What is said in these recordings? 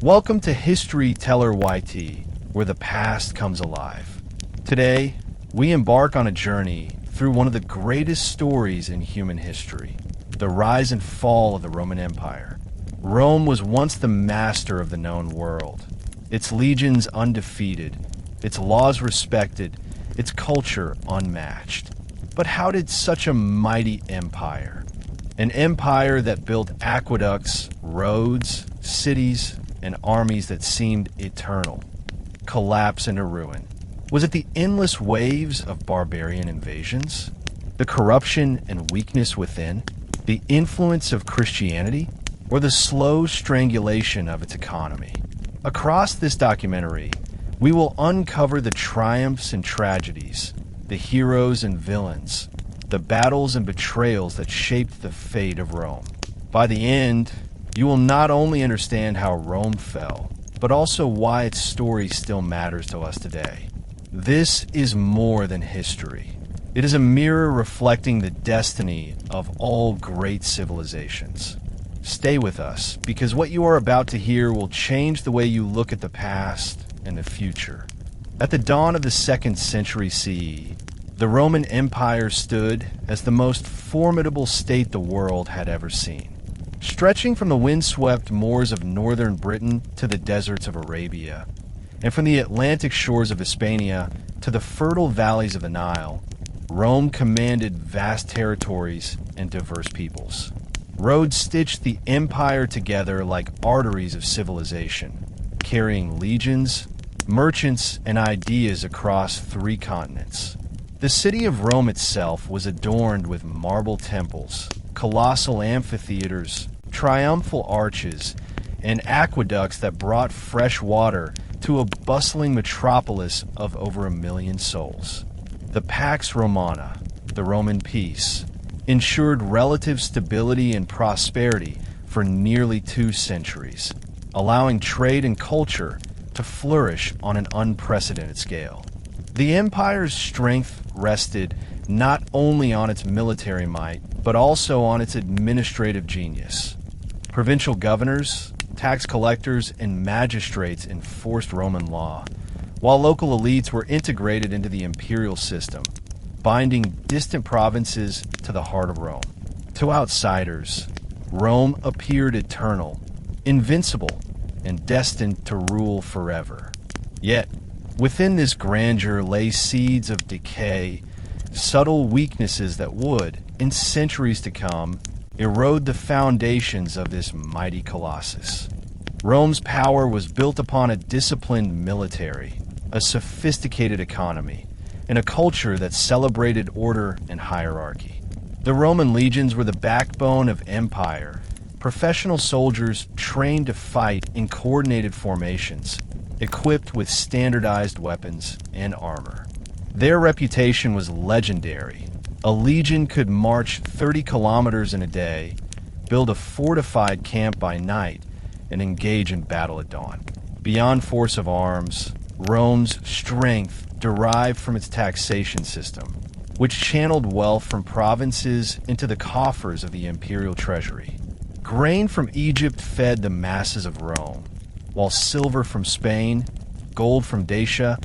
Welcome to History Teller YT, where the past comes alive. Today, we embark on a journey through one of the greatest stories in human history, the rise and fall of the Roman Empire. Rome was once the master of the known world, its legions undefeated, its laws respected, its culture unmatched. But how did such a mighty empire, an empire that built aqueducts, roads, cities, and armies that seemed eternal, collapse into ruin? Was it the endless waves of barbarian invasions? The corruption and weakness within? The influence of Christianity? Or the slow strangulation of its economy? Across this documentary, we will uncover the triumphs and tragedies, the heroes and villains, the battles and betrayals that shaped the fate of Rome. By the end, you will not only understand how Rome fell, but also why its story still matters to us today. This is more than history. It is a mirror reflecting the destiny of all great civilizations. Stay with us, because what you are about to hear will change the way you look at the past and the future. At the dawn of the 2nd century CE, the Roman Empire stood as the most formidable state the world had ever seen. Stretching from the windswept moors of northern Britain to the deserts of Arabia, and from the Atlantic shores of Hispania to the fertile valleys of the Nile, Rome commanded vast territories and diverse peoples. Roads stitched the empire together like arteries of civilization, carrying legions, merchants, and ideas across 3 continents. The city of Rome itself was adorned with marble temples, colossal amphitheaters, triumphal arches, and aqueducts that brought fresh water to a bustling metropolis of over 1 million souls. The Pax Romana, the Roman peace, ensured relative stability and prosperity for nearly 2 centuries, allowing trade and culture to flourish on an unprecedented scale. The empire's strength rested not only on its military might, but also on its administrative genius. Provincial governors, tax collectors, and magistrates enforced Roman law, while local elites were integrated into the imperial system, binding distant provinces to the heart of Rome. To outsiders, Rome appeared eternal, invincible, and destined to rule forever. Yet, within this grandeur lay seeds of decay, subtle weaknesses that would, in centuries to come, erode the foundations of this mighty colossus. Rome's power was built upon a disciplined military, a sophisticated economy, and a culture that celebrated order and hierarchy. The Roman legions were the backbone of empire, professional soldiers trained to fight in coordinated formations, equipped with standardized weapons and armor. Their reputation was legendary. A legion could march 30 kilometers in a day, build a fortified camp by night, and engage in battle at dawn. Beyond force of arms, Rome's strength derived from its taxation system, which channeled wealth from provinces into the coffers of the imperial treasury. Grain from Egypt fed the masses of Rome, while silver from Spain, gold from Dacia,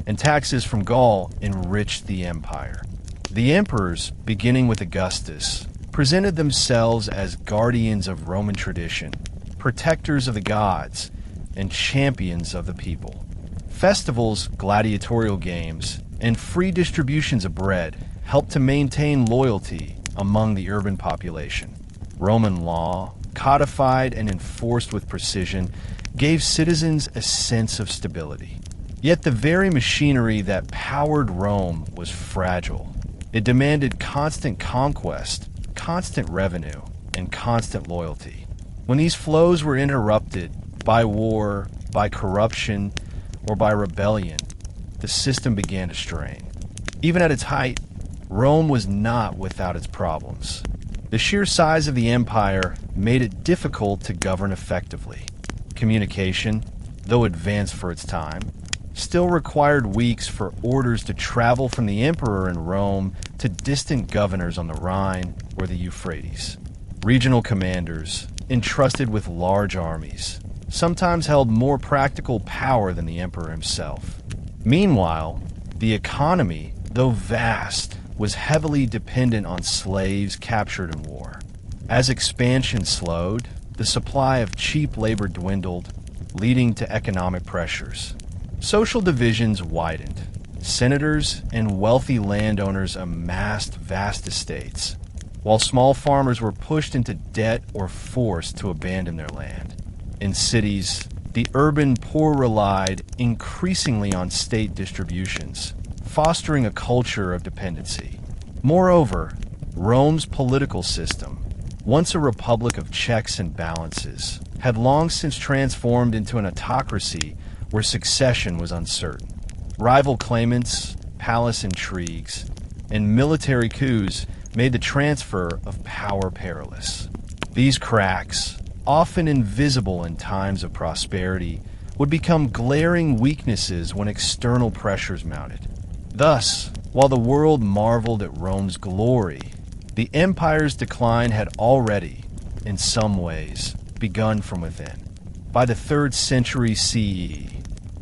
and taxes from Gaul enriched the empire. The emperors, beginning with Augustus, presented themselves as guardians of Roman tradition, protectors of the gods, and champions of the people. Festivals, gladiatorial games, and free distributions of bread helped to maintain loyalty among the urban population. Roman law, codified and enforced with precision, gave citizens a sense of stability. Yet the very machinery that powered Rome was fragile. It demanded constant conquest, constant revenue, and constant loyalty. When these flows were interrupted by war, by corruption, or by rebellion, the system began to strain. Even at its height, Rome was not without its problems. The sheer size of the empire made it difficult to govern effectively. Communication, though advanced for its time, still required weeks for orders to travel from the emperor in Rome to distant governors on the Rhine or the Euphrates. Regional commanders, entrusted with large armies, sometimes held more practical power than the emperor himself. Meanwhile, the economy, though vast, was heavily dependent on slaves captured in war. As expansion slowed, the supply of cheap labor dwindled, leading to economic pressures. Social divisions widened. Senators and wealthy landowners amassed vast estates, while small farmers were pushed into debt or forced to abandon their land. In cities, the urban poor relied increasingly on state distributions, fostering a culture of dependency. Moreover, Rome's political system, once a republic of checks and balances, had long since transformed into an autocracy where succession was uncertain. Rival claimants, palace intrigues, and military coups made the transfer of power perilous. These cracks, often invisible in times of prosperity, would become glaring weaknesses when external pressures mounted. Thus, while the world marveled at Rome's glory, the empire's decline had already, in some ways, begun from within. By the 3rd century CE,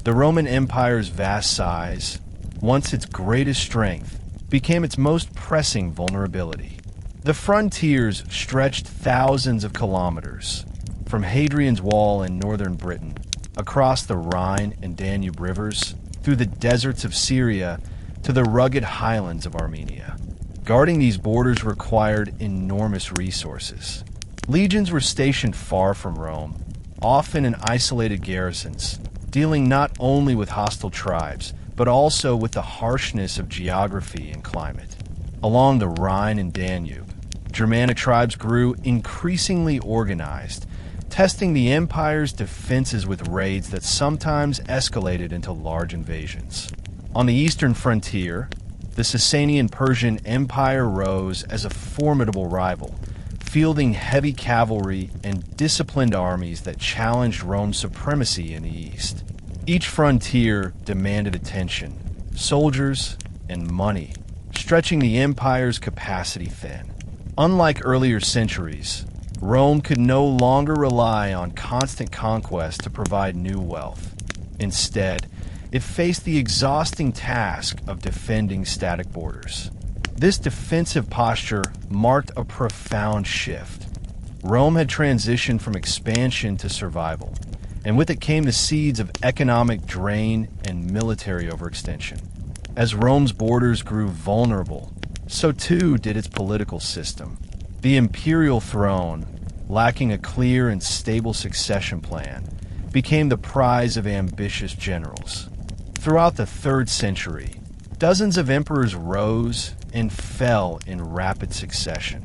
the Roman Empire's vast size, once its greatest strength, became its most pressing vulnerability. The frontiers stretched thousands of kilometers, from Hadrian's Wall in northern Britain, across the Rhine and Danube rivers, through the deserts of Syria, to the rugged highlands of Armenia. Guarding these borders required enormous resources. Legions were stationed far from Rome, often in isolated garrisons, dealing not only with hostile tribes, but also with the harshness of geography and climate. Along the Rhine and Danube, Germanic tribes grew increasingly organized, testing the empire's defenses with raids that sometimes escalated into large invasions. On the eastern frontier, the Sasanian Persian Empire rose as a formidable rival, fielding heavy cavalry and disciplined armies that challenged Rome's supremacy in the east. Each frontier demanded attention, soldiers, and money, stretching the empire's capacity thin. Unlike earlier centuries, Rome could no longer rely on constant conquest to provide new wealth. Instead, it faced the exhausting task of defending static borders. This defensive posture marked a profound shift. Rome had transitioned from expansion to survival, and with it came the seeds of economic drain and military overextension. As Rome's borders grew vulnerable, so too did its political system. The imperial throne, lacking a clear and stable succession plan, became the prize of ambitious generals. Throughout the 3rd century, dozens of emperors rose and fell in rapid succession,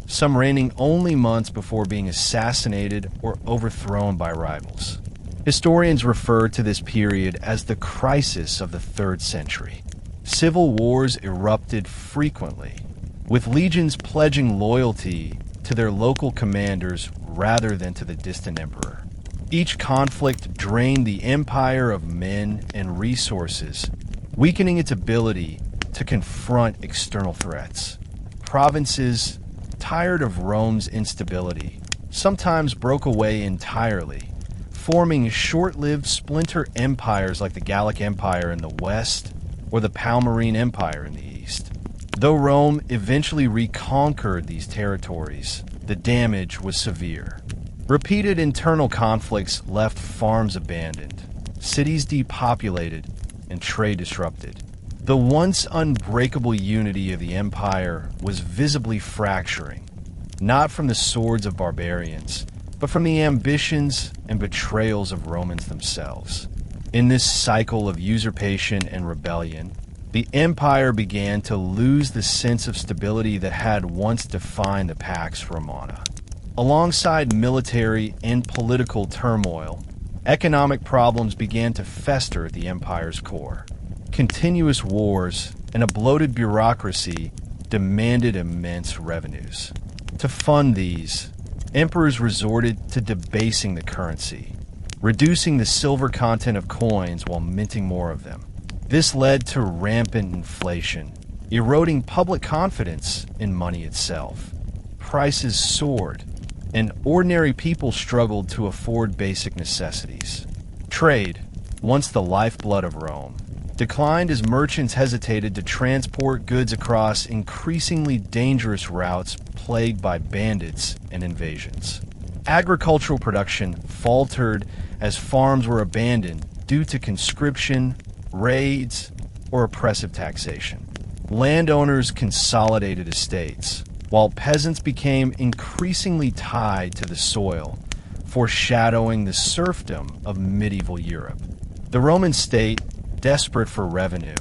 some reigning only months before being assassinated or overthrown by rivals. Historians refer to this period as the crisis of the 3rd century. Civil wars erupted frequently, with legions pledging loyalty to their local commanders rather than to the distant emperor. Each conflict drained the empire of men and resources, weakening its ability to confront external threats. Provinces, tired of Rome's instability, sometimes broke away entirely, forming short-lived splinter empires like the Gallic Empire in the west or the Palmyrene Empire in the east. Though Rome eventually reconquered these territories, the damage was severe. Repeated internal conflicts left farms abandoned, cities depopulated, and trade disrupted. The once unbreakable unity of the empire was visibly fracturing, not from the swords of barbarians, but from the ambitions and betrayals of Romans themselves. In this cycle of usurpation and rebellion, the empire began to lose the sense of stability that had once defined the Pax Romana. Alongside military and political turmoil, economic problems began to fester at the empire's core. Continuous wars and a bloated bureaucracy demanded immense revenues. To fund these, emperors resorted to debasing the currency, reducing the silver content of coins while minting more of them. This led to rampant inflation, eroding public confidence in money itself. Prices soared, and ordinary people struggled to afford basic necessities. Trade, once the lifeblood of Rome, declined as merchants hesitated to transport goods across increasingly dangerous routes plagued by bandits and invasions. Agricultural production faltered as farms were abandoned due to conscription, raids, or oppressive taxation. Landowners consolidated estates, while peasants became increasingly tied to the soil, foreshadowing the serfdom of medieval Europe. The Roman state, desperate for revenue,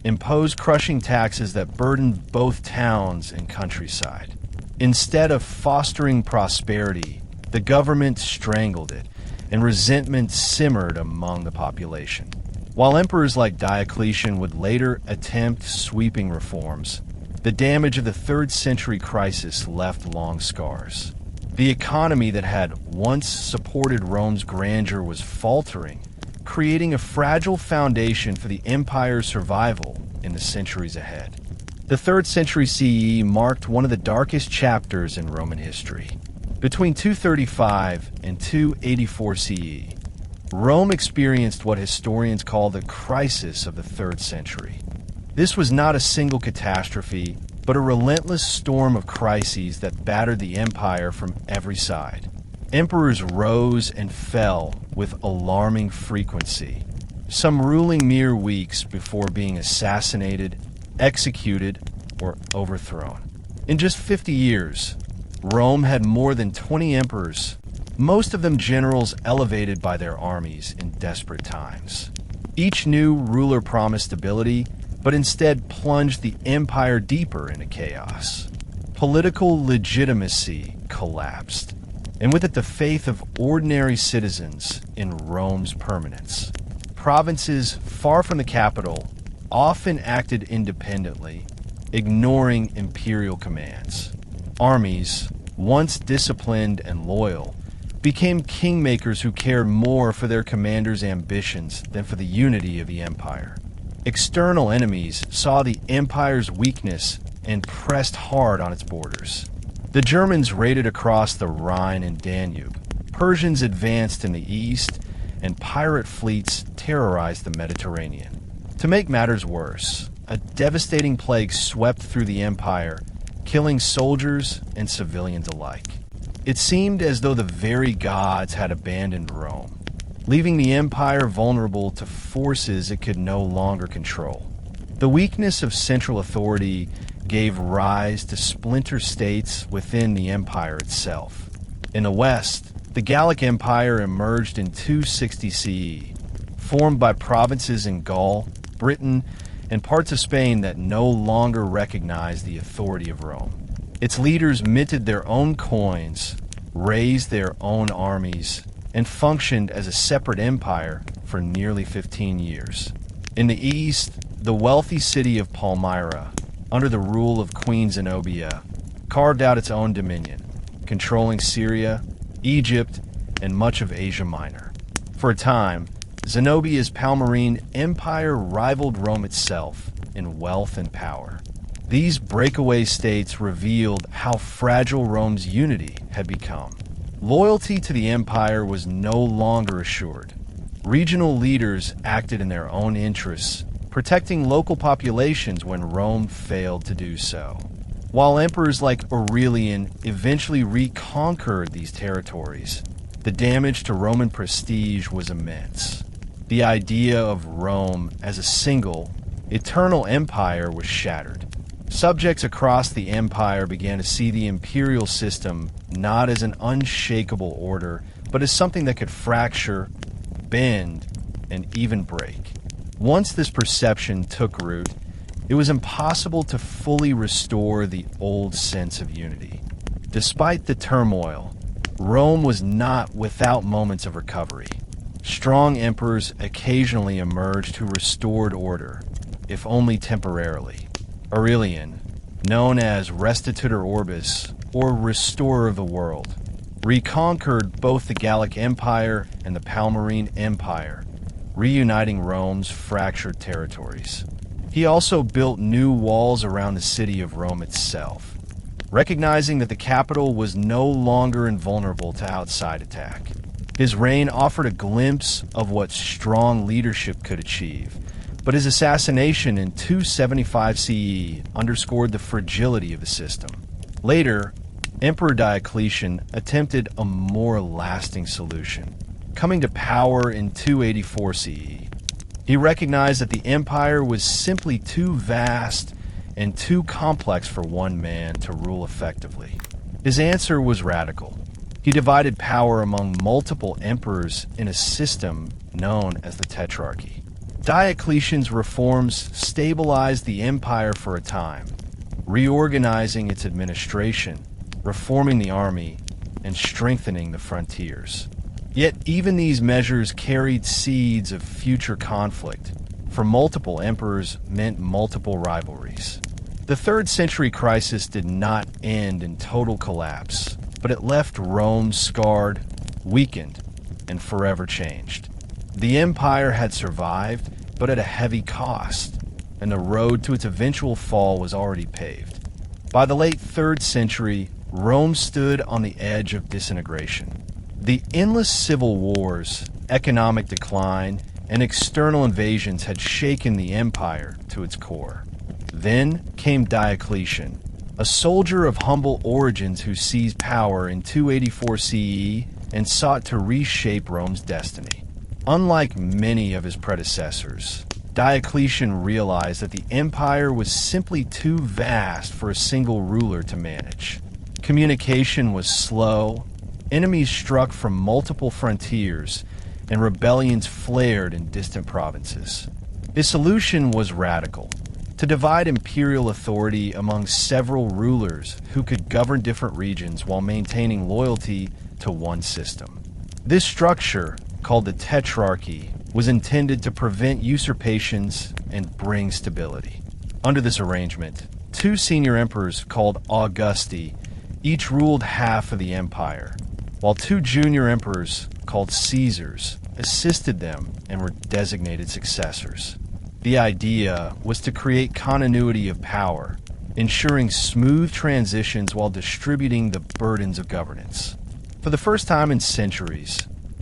imposed crushing taxes that burdened both towns and countryside. Instead of fostering prosperity, the government strangled it, and resentment simmered among the population. While emperors like Diocletian would later attempt sweeping reforms, the damage of the 3rd century crisis left long scars. The economy that had once supported Rome's grandeur was faltering, creating a fragile foundation for the empire's survival in the centuries ahead. The 3rd century CE marked one of the darkest chapters in Roman history. Between 235 and 284 CE, Rome experienced what historians call the crisis of the 3rd century. This was not a single catastrophe, but a relentless storm of crises that battered the empire from every side. Emperors rose and fell with alarming frequency, some ruling mere weeks before being assassinated, executed, or overthrown. In just 50 years, Rome had more than 20 emperors, most of them generals elevated by their armies in desperate times. Each new ruler promised stability, but instead plunged the empire deeper into chaos. Political legitimacy collapsed, and with it the faith of ordinary citizens in Rome's permanence. Provinces far from the capital often acted independently, ignoring imperial commands. Armies, once disciplined and loyal, became kingmakers who cared more for their commanders' ambitions than for the unity of the empire. External enemies saw the empire's weakness and pressed hard on its borders. The Germans raided across the Rhine and Danube. Persians advanced in the east, and pirate fleets terrorized the Mediterranean. To make matters worse, a devastating plague swept through the empire, killing soldiers and civilians alike. It seemed as though the very gods had abandoned Rome, leaving the empire vulnerable to forces it could no longer control. The weakness of central authority gave rise to splinter states within the empire itself. In the west, the Gallic Empire emerged in 260 CE, formed by provinces in Gaul, Britain, and parts of Spain that no longer recognized the authority of Rome. Its leaders minted their own coins, raised their own armies, and functioned as a separate empire for nearly 15 years. In the east, the wealthy city of Palmyra, under the rule of Queen Zenobia, carved out its own dominion, controlling Syria, Egypt, and much of Asia Minor. For a time, Zenobia's Palmyrene empire rivaled Rome itself in wealth and power. These breakaway states revealed how fragile Rome's unity had become. Loyalty to the empire was no longer assured. Regional leaders acted in their own interests, protecting local populations when Rome failed to do so. While emperors like Aurelian eventually reconquered these territories, the damage to Roman prestige was immense. The idea of Rome as a single, eternal empire was shattered. Subjects across the empire began to see the imperial system not as an unshakable order, but as something that could fracture, bend, and even break. Once this perception took root, it was impossible to fully restore the old sense of unity. Despite the turmoil, Rome was not without moments of recovery. Strong emperors occasionally emerged who restored order, if only temporarily. Aurelian, known as Restitutor Orbis, or Restorer of the World, reconquered both the Gallic Empire and the Palmyrene Empire, reuniting Rome's fractured territories. He also built new walls around the city of Rome itself. recognizing that the capital was no longer invulnerable to outside attack. His reign offered a glimpse of what strong leadership could achieve, but his assassination in 275 CE underscored the fragility of the system. Later, Emperor Diocletian attempted a more lasting solution, coming to power in 284 CE. He recognized that the empire was simply too vast and too complex for one man to rule effectively. His answer was radical. He divided power among multiple emperors in a system known as the Tetrarchy. Diocletian's reforms stabilized the empire for a time, reorganizing its administration, reforming the army, and strengthening the frontiers. Yet even these measures carried seeds of future conflict, for multiple emperors meant multiple rivalries. The 3rd century crisis did not end in total collapse, but it left Rome scarred, weakened, and forever changed. The empire had survived, but at a heavy cost, and the road to its eventual fall was already paved. By the late 3rd century, Rome stood on the edge of disintegration. The endless civil wars, economic decline, and external invasions had shaken the empire to its core. Then came Diocletian, a soldier of humble origins who seized power in 284 CE and sought to reshape Rome's destiny. Unlike many of his predecessors, Diocletian realized that the empire was simply too vast for a single ruler to manage. Communication was slow, enemies struck from multiple frontiers, and rebellions flared in distant provinces. His solution was radical: to divide imperial authority among several rulers who could govern different regions while maintaining loyalty to one system. This structure, called the Tetrarchy, was intended to prevent usurpations and bring stability. Under this arrangement, 2 senior emperors called Augusti each ruled half of the empire, while 2 junior emperors called Caesars assisted them and were designated successors. The idea was to create continuity of power, ensuring smooth transitions while distributing the burdens of governance. For the first time in centuries,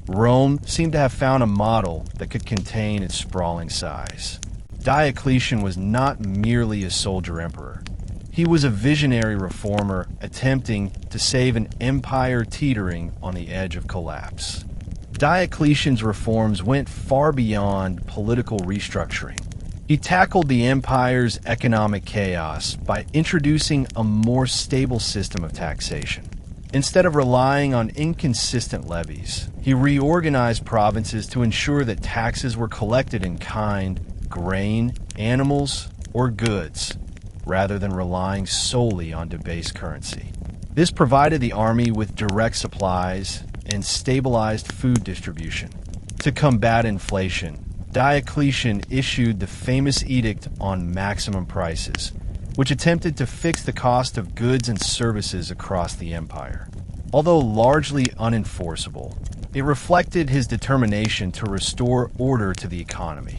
Rome seemed to have found a model that could contain its sprawling size. Diocletian was not merely a soldier emperor. He was a visionary reformer attempting to save an empire teetering on the edge of collapse. Diocletian's reforms went far beyond political restructuring. He tackled the empire's economic chaos by introducing a more stable system of taxation. Instead of relying on inconsistent levies, he reorganized provinces to ensure that taxes were collected in kind, grain, animals, or goods, rather than relying solely on debased currency. This provided the army with direct supplies and stabilized food distribution. To combat inflation, Diocletian issued the famous edict on maximum prices, which attempted to fix the cost of goods and services across the empire. Although largely unenforceable, it reflected his determination to restore order to the economy.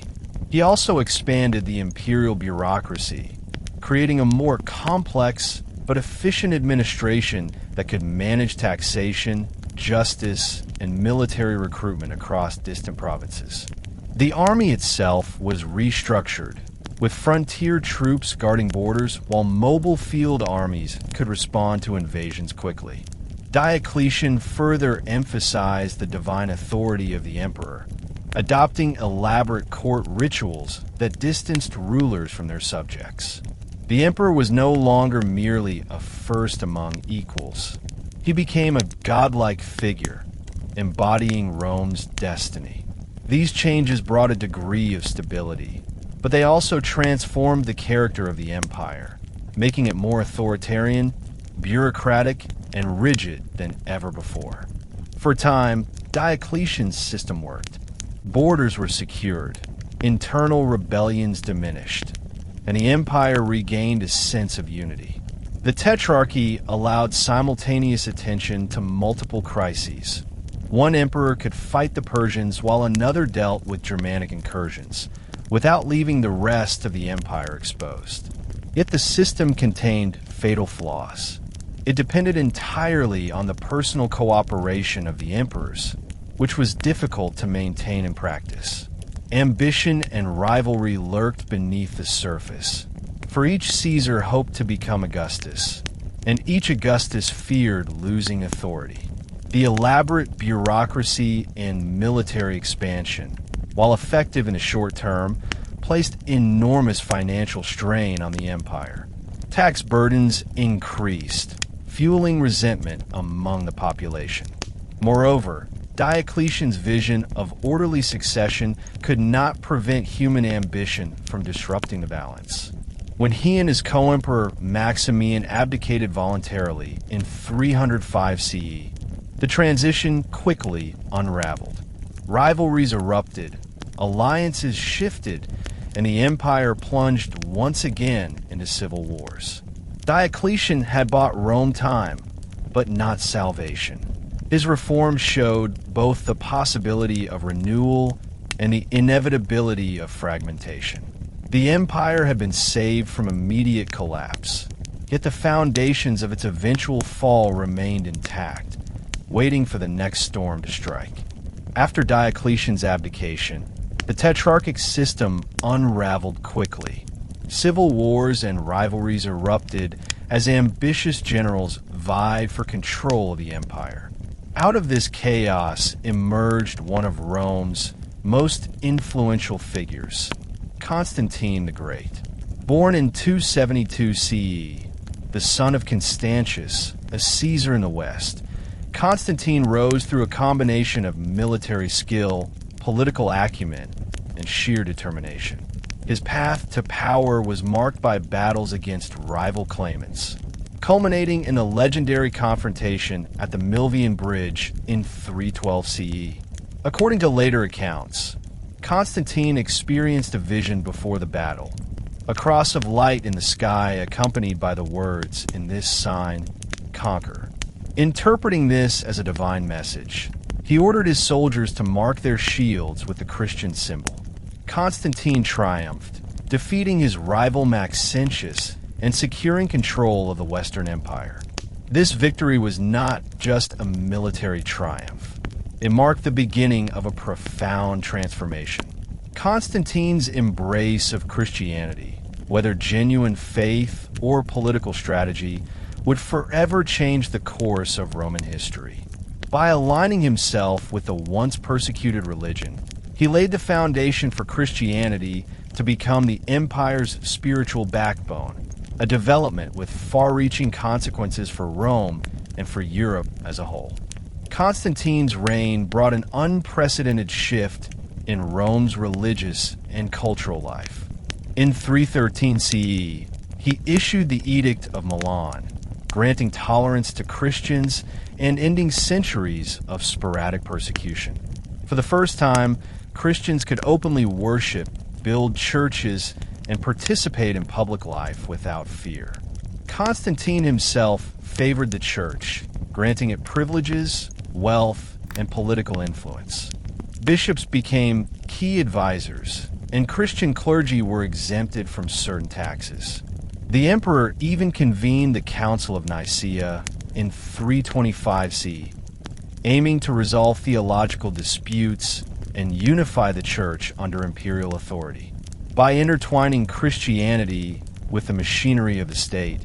He also expanded the imperial bureaucracy, creating a more complex but efficient administration that could manage taxation, justice, and military recruitment across distant provinces. The army itself was restructured, with frontier troops guarding borders while mobile field armies could respond to invasions quickly. Diocletian further emphasized the divine authority of the emperor, adopting elaborate court rituals that distanced rulers from their subjects. The emperor was no longer merely a first among equals. He became a godlike figure, embodying Rome's destiny. These changes brought a degree of stability, but they also transformed the character of the empire, making it more authoritarian, bureaucratic, and rigid than ever before. For a time, Diocletian's system worked. Borders were secured, internal rebellions diminished, and the empire regained a sense of unity. The Tetrarchy allowed simultaneous attention to multiple crises. One emperor could fight the Persians while another dealt with Germanic incursions, without leaving the rest of the empire exposed. Yet the system contained fatal flaws. It depended entirely on the personal cooperation of the emperors, which was difficult to maintain in practice. Ambition and rivalry lurked beneath the surface, for each Caesar hoped to become Augustus, and each Augustus feared losing authority. The elaborate bureaucracy and military expansion, while effective in the short term, placed enormous financial strain on the empire. Tax burdens increased, fueling resentment among the population. Moreover, Diocletian's vision of orderly succession could not prevent human ambition from disrupting the balance. When he and his co-emperor Maximian abdicated voluntarily in 305 CE, the transition quickly unraveled. Rivalries erupted, alliances shifted, and the empire plunged once again into civil wars. Diocletian had bought Rome time, but not salvation. His reforms showed both the possibility of renewal and the inevitability of fragmentation. The empire had been saved from immediate collapse, yet the foundations of its eventual fall remained intact, waiting for the next storm to strike. After Diocletian's abdication, the Tetrarchic system unraveled quickly. Civil wars and rivalries erupted as ambitious generals vied for control of the empire. Out of this chaos emerged one of Rome's most influential figures, Constantine the Great. Born in 272 CE, the son of Constantius, a Caesar in the West, Constantine rose through a combination of military skill, political acumen, and sheer determination. His path to power was marked by battles against rival claimants, culminating in the legendary confrontation at the Milvian Bridge in 312 CE. According to later accounts, Constantine experienced a vision before the battle, a cross of light in the sky accompanied by the words, "In this sign, conquer." Interpreting this as a divine message, he ordered his soldiers to mark their shields with the Christian symbol. Constantine triumphed, defeating his rival Maxentius and securing control of the Western Empire. This victory was not just a military triumph. It marked the beginning of a profound transformation. Constantine's embrace of Christianity, whether genuine faith or political strategy, would forever change the course of Roman history. By aligning himself with the once persecuted religion, he laid the foundation for Christianity to become the empire's spiritual backbone, a development with far-reaching consequences for Rome and for Europe as a whole. Constantine's reign brought an unprecedented shift in Rome's religious and cultural life. In 313 CE, he issued the Edict of Milan, granting tolerance to Christians and ending centuries of sporadic persecution. For the first time, Christians could openly worship, build churches, and participate in public life without fear. Constantine himself favored the church, granting it privileges, wealth, and political influence. Bishops became key advisors, and Christian clergy were exempted from certain taxes. The emperor even convened the Council of Nicaea in 325 CE, aiming to resolve theological disputes and unify the church under imperial authority. By intertwining Christianity with the machinery of the state,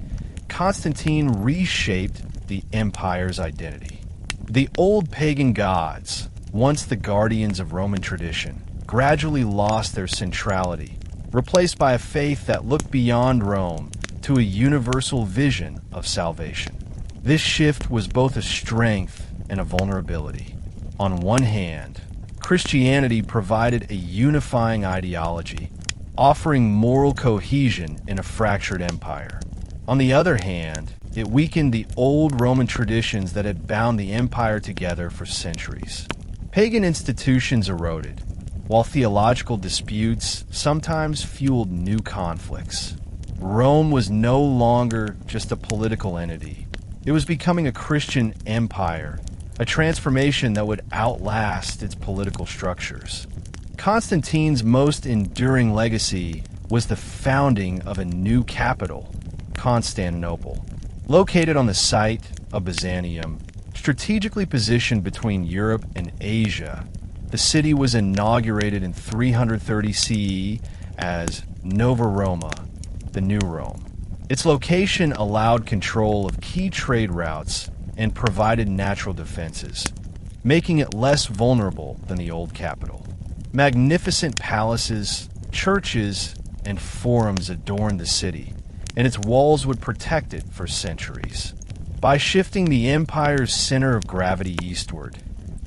Constantine reshaped the empire's identity. The old pagan gods, once the guardians of Roman tradition, gradually lost their centrality, replaced by a faith that looked beyond Rome to a universal vision of salvation. This shift was both a strength and a vulnerability. On one hand, Christianity provided a unifying ideology, offering moral cohesion in a fractured empire. On the other hand, it weakened the old Roman traditions that had bound the empire together for centuries. Pagan institutions eroded, while theological disputes sometimes fueled new conflicts. Rome was no longer just a political entity. It was becoming a Christian empire, a transformation that would outlast its political structures. Constantine's most enduring legacy was the founding of a new capital, Constantinople. Located on the site of Byzantium, strategically positioned between Europe and Asia, the city was inaugurated in 330 CE as Nova Roma, the New Rome. Its location allowed control of key trade routes and provided natural defenses, making it less vulnerable than the old capital. Magnificent palaces, churches, and forums adorned the city, and its walls would protect it for centuries. By shifting the empire's center of gravity eastward,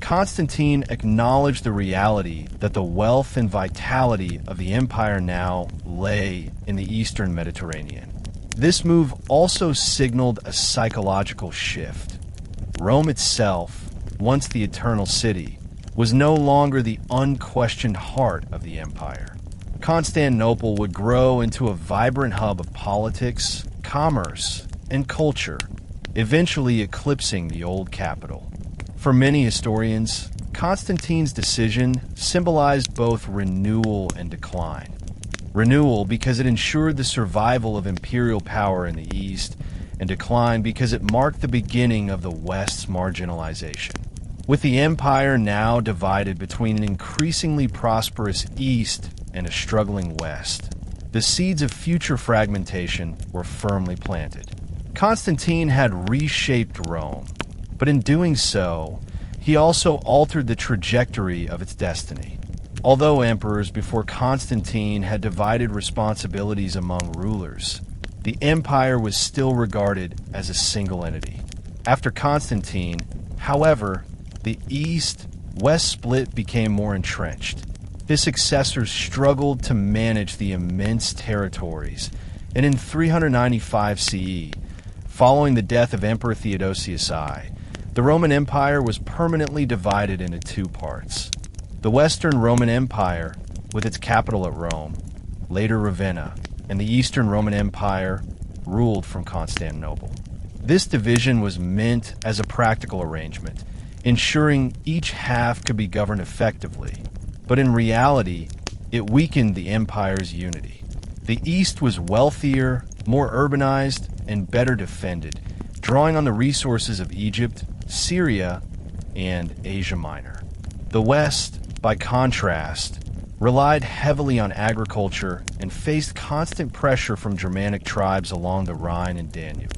Constantine acknowledged the reality that the wealth and vitality of the empire now lay in the eastern Mediterranean. This move also signaled a psychological shift. Rome itself, once the eternal city, was no longer the unquestioned heart of the empire. Constantinople would grow into a vibrant hub of politics, commerce, and culture, eventually eclipsing the old capital. For many historians, Constantine's decision symbolized both renewal and decline. Renewal because it ensured the survival of imperial power in the East, and decline because it marked the beginning of the West's marginalization. With the empire now divided between an increasingly prosperous East and a struggling West, the seeds of future fragmentation were firmly planted. Constantine had reshaped Rome, but in doing so, he also altered the trajectory of its destiny. Although emperors before Constantine had divided responsibilities among rulers, the empire was still regarded as a single entity. After Constantine, however, the East-West split became more entrenched. His successors struggled to manage the immense territories, and in 395 CE, following the death of Emperor Theodosius I, the Roman Empire was permanently divided into two parts. The Western Roman Empire, with its capital at Rome, later Ravenna, and the Eastern Roman Empire, ruled from Constantinople. This division was meant as a practical arrangement, ensuring each half could be governed effectively, but in reality, it weakened the empire's unity. The East was wealthier, more urbanized, and better defended, drawing on the resources of Egypt, Syria, and Asia Minor. The West, by contrast, relied heavily on agriculture and faced constant pressure from Germanic tribes along the Rhine and Danube.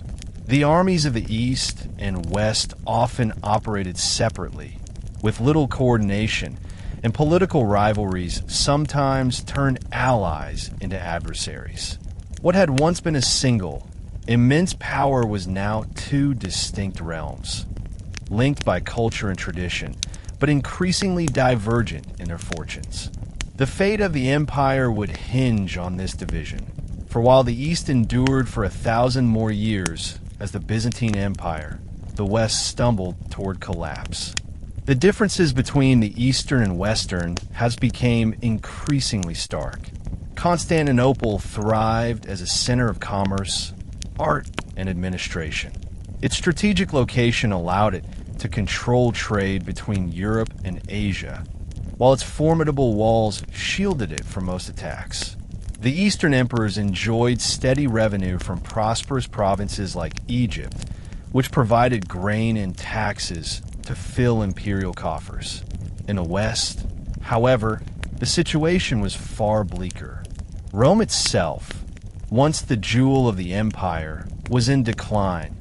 The armies of the East and West often operated separately, with little coordination, and political rivalries sometimes turned allies into adversaries. What had once been a single, immense power was now two distinct realms, linked by culture and tradition, but increasingly divergent in their fortunes. The fate of the empire would hinge on this division, for while the East endured for 1,000 more years as the Byzantine Empire, the West stumbled toward collapse. The differences between the Eastern and Western has become increasingly stark. Constantinople thrived as a center of commerce, art, and administration. Its strategic location allowed it to control trade between Europe and Asia, while its formidable walls shielded it from most attacks. The Eastern emperors enjoyed steady revenue from prosperous provinces like Egypt, which provided grain and taxes to fill imperial coffers. In the West, however, the situation was far bleaker. Rome itself, once the jewel of the empire, was in decline,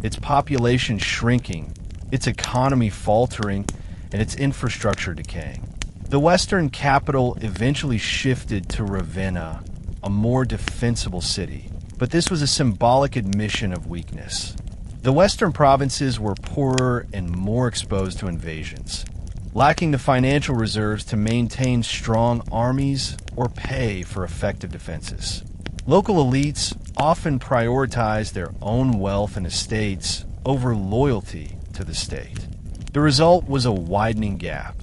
its population shrinking, its economy faltering, and its infrastructure decaying. The Western capital eventually shifted to Ravenna, a more defensible city, but this was a symbolic admission of weakness. The Western provinces were poorer and more exposed to invasions, lacking the financial reserves to maintain strong armies or pay for effective defenses. Local elites often prioritized their own wealth and estates over loyalty to the state. The result was a widening gap.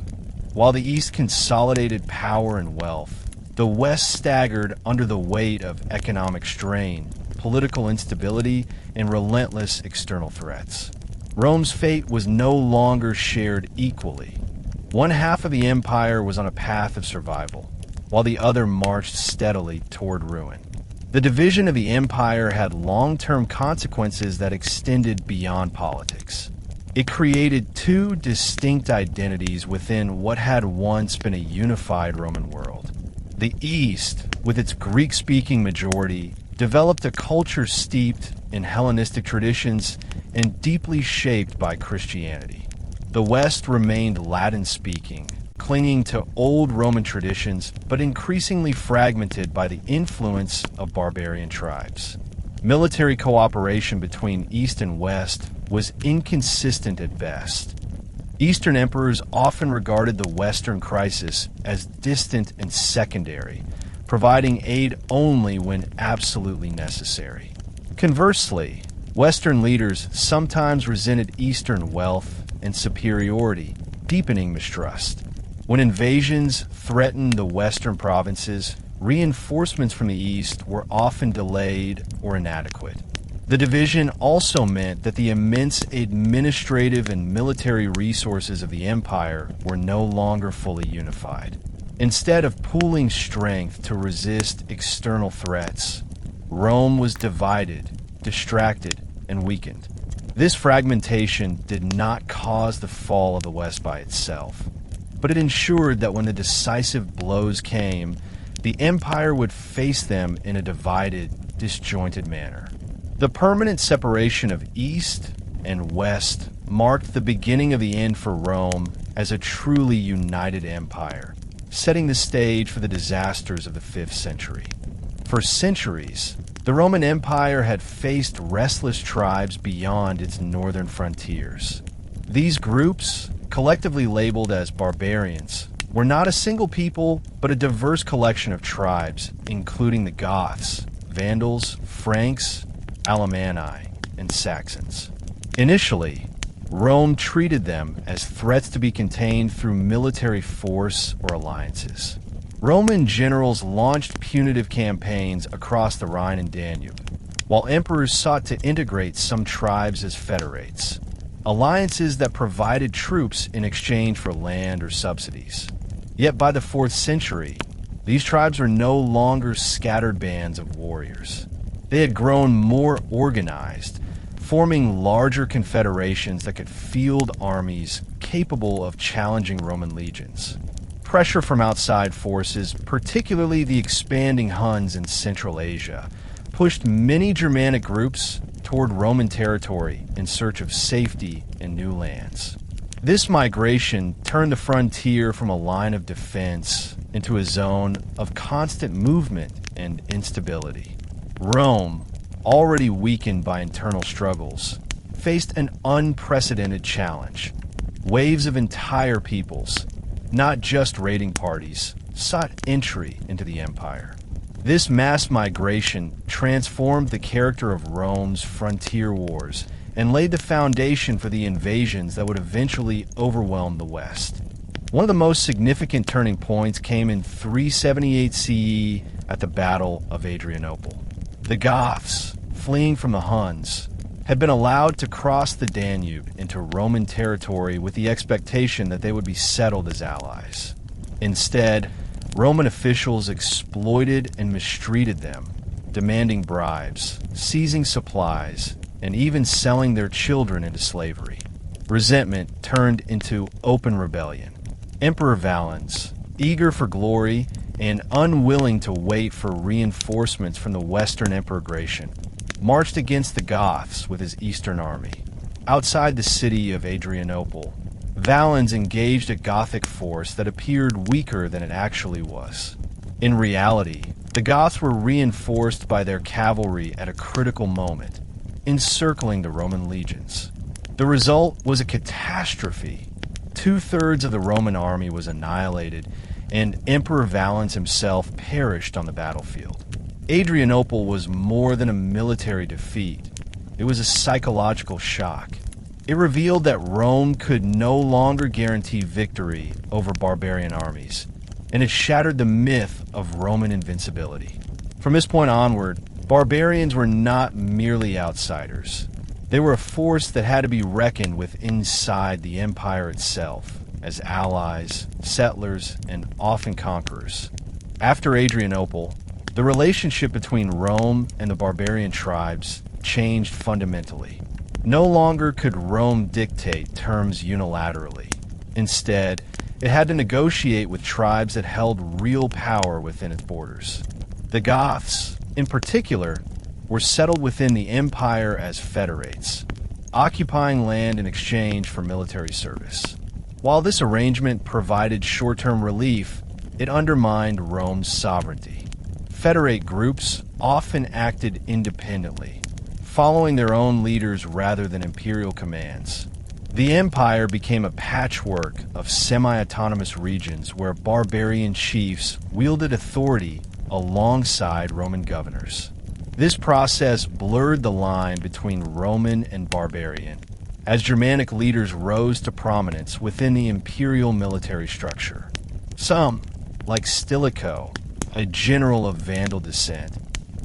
While the East consolidated power and wealth, the West staggered under the weight of economic strain, political instability, and relentless external threats. Rome's fate was no longer shared equally. One half of the empire was on a path of survival, while the other marched steadily toward ruin. The division of the empire had long-term consequences that extended beyond politics. It created two distinct identities within what had once been a unified Roman world. The East, with its Greek-speaking majority, developed a culture steeped in Hellenistic traditions and deeply shaped by Christianity. The West remained Latin-speaking, clinging to old Roman traditions, but increasingly fragmented by the influence of barbarian tribes. Military cooperation between East and West was inconsistent at best. Eastern emperors often regarded the Western crisis as distant and secondary, providing aid only when absolutely necessary. Conversely, Western leaders sometimes resented Eastern wealth and superiority, deepening mistrust. When invasions threatened the Western provinces, reinforcements from the East were often delayed or inadequate. The division also meant that the immense administrative and military resources of the empire were no longer fully unified. Instead of pooling strength to resist external threats, Rome was divided, distracted, and weakened. This fragmentation did not cause the fall of the West by itself, but it ensured that when the decisive blows came, the empire would face them in a divided, disjointed manner. The permanent separation of East and West marked the beginning of the end for Rome as a truly united empire, setting the stage for the disasters of the 5th century. For centuries, the Roman Empire had faced restless tribes beyond its northern frontiers. These groups, collectively labeled as barbarians, were not a single people, but a diverse collection of tribes, including the Goths, Vandals, Franks, Alemanni, and Saxons. Initially, Rome treated them as threats to be contained through military force or alliances. Roman generals launched punitive campaigns across the Rhine and Danube, while emperors sought to integrate some tribes as federates, alliances that provided troops in exchange for land or subsidies. Yet by the 4th century, these tribes were no longer scattered bands of warriors. They had grown more organized, forming larger confederations that could field armies capable of challenging Roman legions. Pressure from outside forces, particularly the expanding Huns in Central Asia, pushed many Germanic groups toward Roman territory in search of safety and new lands. This migration turned the frontier from a line of defense into a zone of constant movement and instability. Rome, already weakened by internal struggles, faced an unprecedented challenge. Waves of entire peoples, not just raiding parties, sought entry into the empire. This mass migration transformed the character of Rome's frontier wars and laid the foundation for the invasions that would eventually overwhelm the West. One of the most significant turning points came in 378 CE at the Battle of Adrianople. The Goths, fleeing from the Huns, had been allowed to cross the Danube into Roman territory with the expectation that they would be settled as allies. Instead, Roman officials exploited and mistreated them, demanding bribes, seizing supplies, and even selling their children into slavery. Resentment turned into open rebellion. Emperor Valens, eager for glory and unwilling to wait for reinforcements from the Western Emperor Gratian, marched against the Goths with his eastern army. Outside the city of Adrianople, Valens engaged a Gothic force that appeared weaker than it actually was. In reality, the Goths were reinforced by their cavalry at a critical moment, encircling the Roman legions. The result was a catastrophe. 2/3 of the Roman army was annihilated, and Emperor Valens himself perished on the battlefield. Adrianople was more than a military defeat. It was a psychological shock. It revealed that Rome could no longer guarantee victory over barbarian armies, and it shattered the myth of Roman invincibility. From this point onward, barbarians were not merely outsiders. They were a force that had to be reckoned with inside the empire itself, as allies, settlers, and often conquerors. After Adrianople, The relationship between Rome and the barbarian tribes changed fundamentally. No longer could Rome dictate terms unilaterally. Instead, it had to negotiate with tribes that held real power within its borders. The Goths, in particular, were settled within the empire as federates, occupying land in exchange for military service. While this arrangement provided short-term relief, it undermined Rome's sovereignty. Federate groups often acted independently, following their own leaders rather than imperial commands. The empire became a patchwork of semi-autonomous regions where barbarian chiefs wielded authority alongside Roman governors. This process blurred the line between Roman and barbarian, as Germanic leaders rose to prominence within the imperial military structure. Some, like Stilicho, a general of Vandal descent,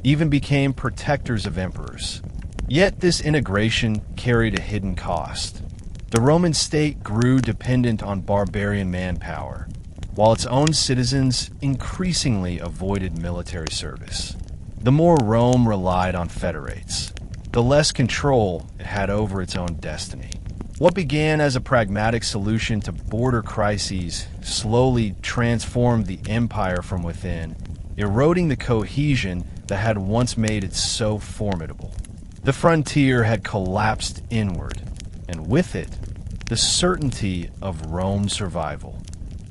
even became protectors of emperors. Yet this integration carried a hidden cost. The Roman state grew dependent on barbarian manpower, while its own citizens increasingly avoided military service. The more Rome relied on federates, the less control it had over its own destiny. What began as a pragmatic solution to border crises slowly transformed the empire from within, eroding the cohesion that had once made it so formidable. The frontier had collapsed inward, and with it, the certainty of Rome's survival.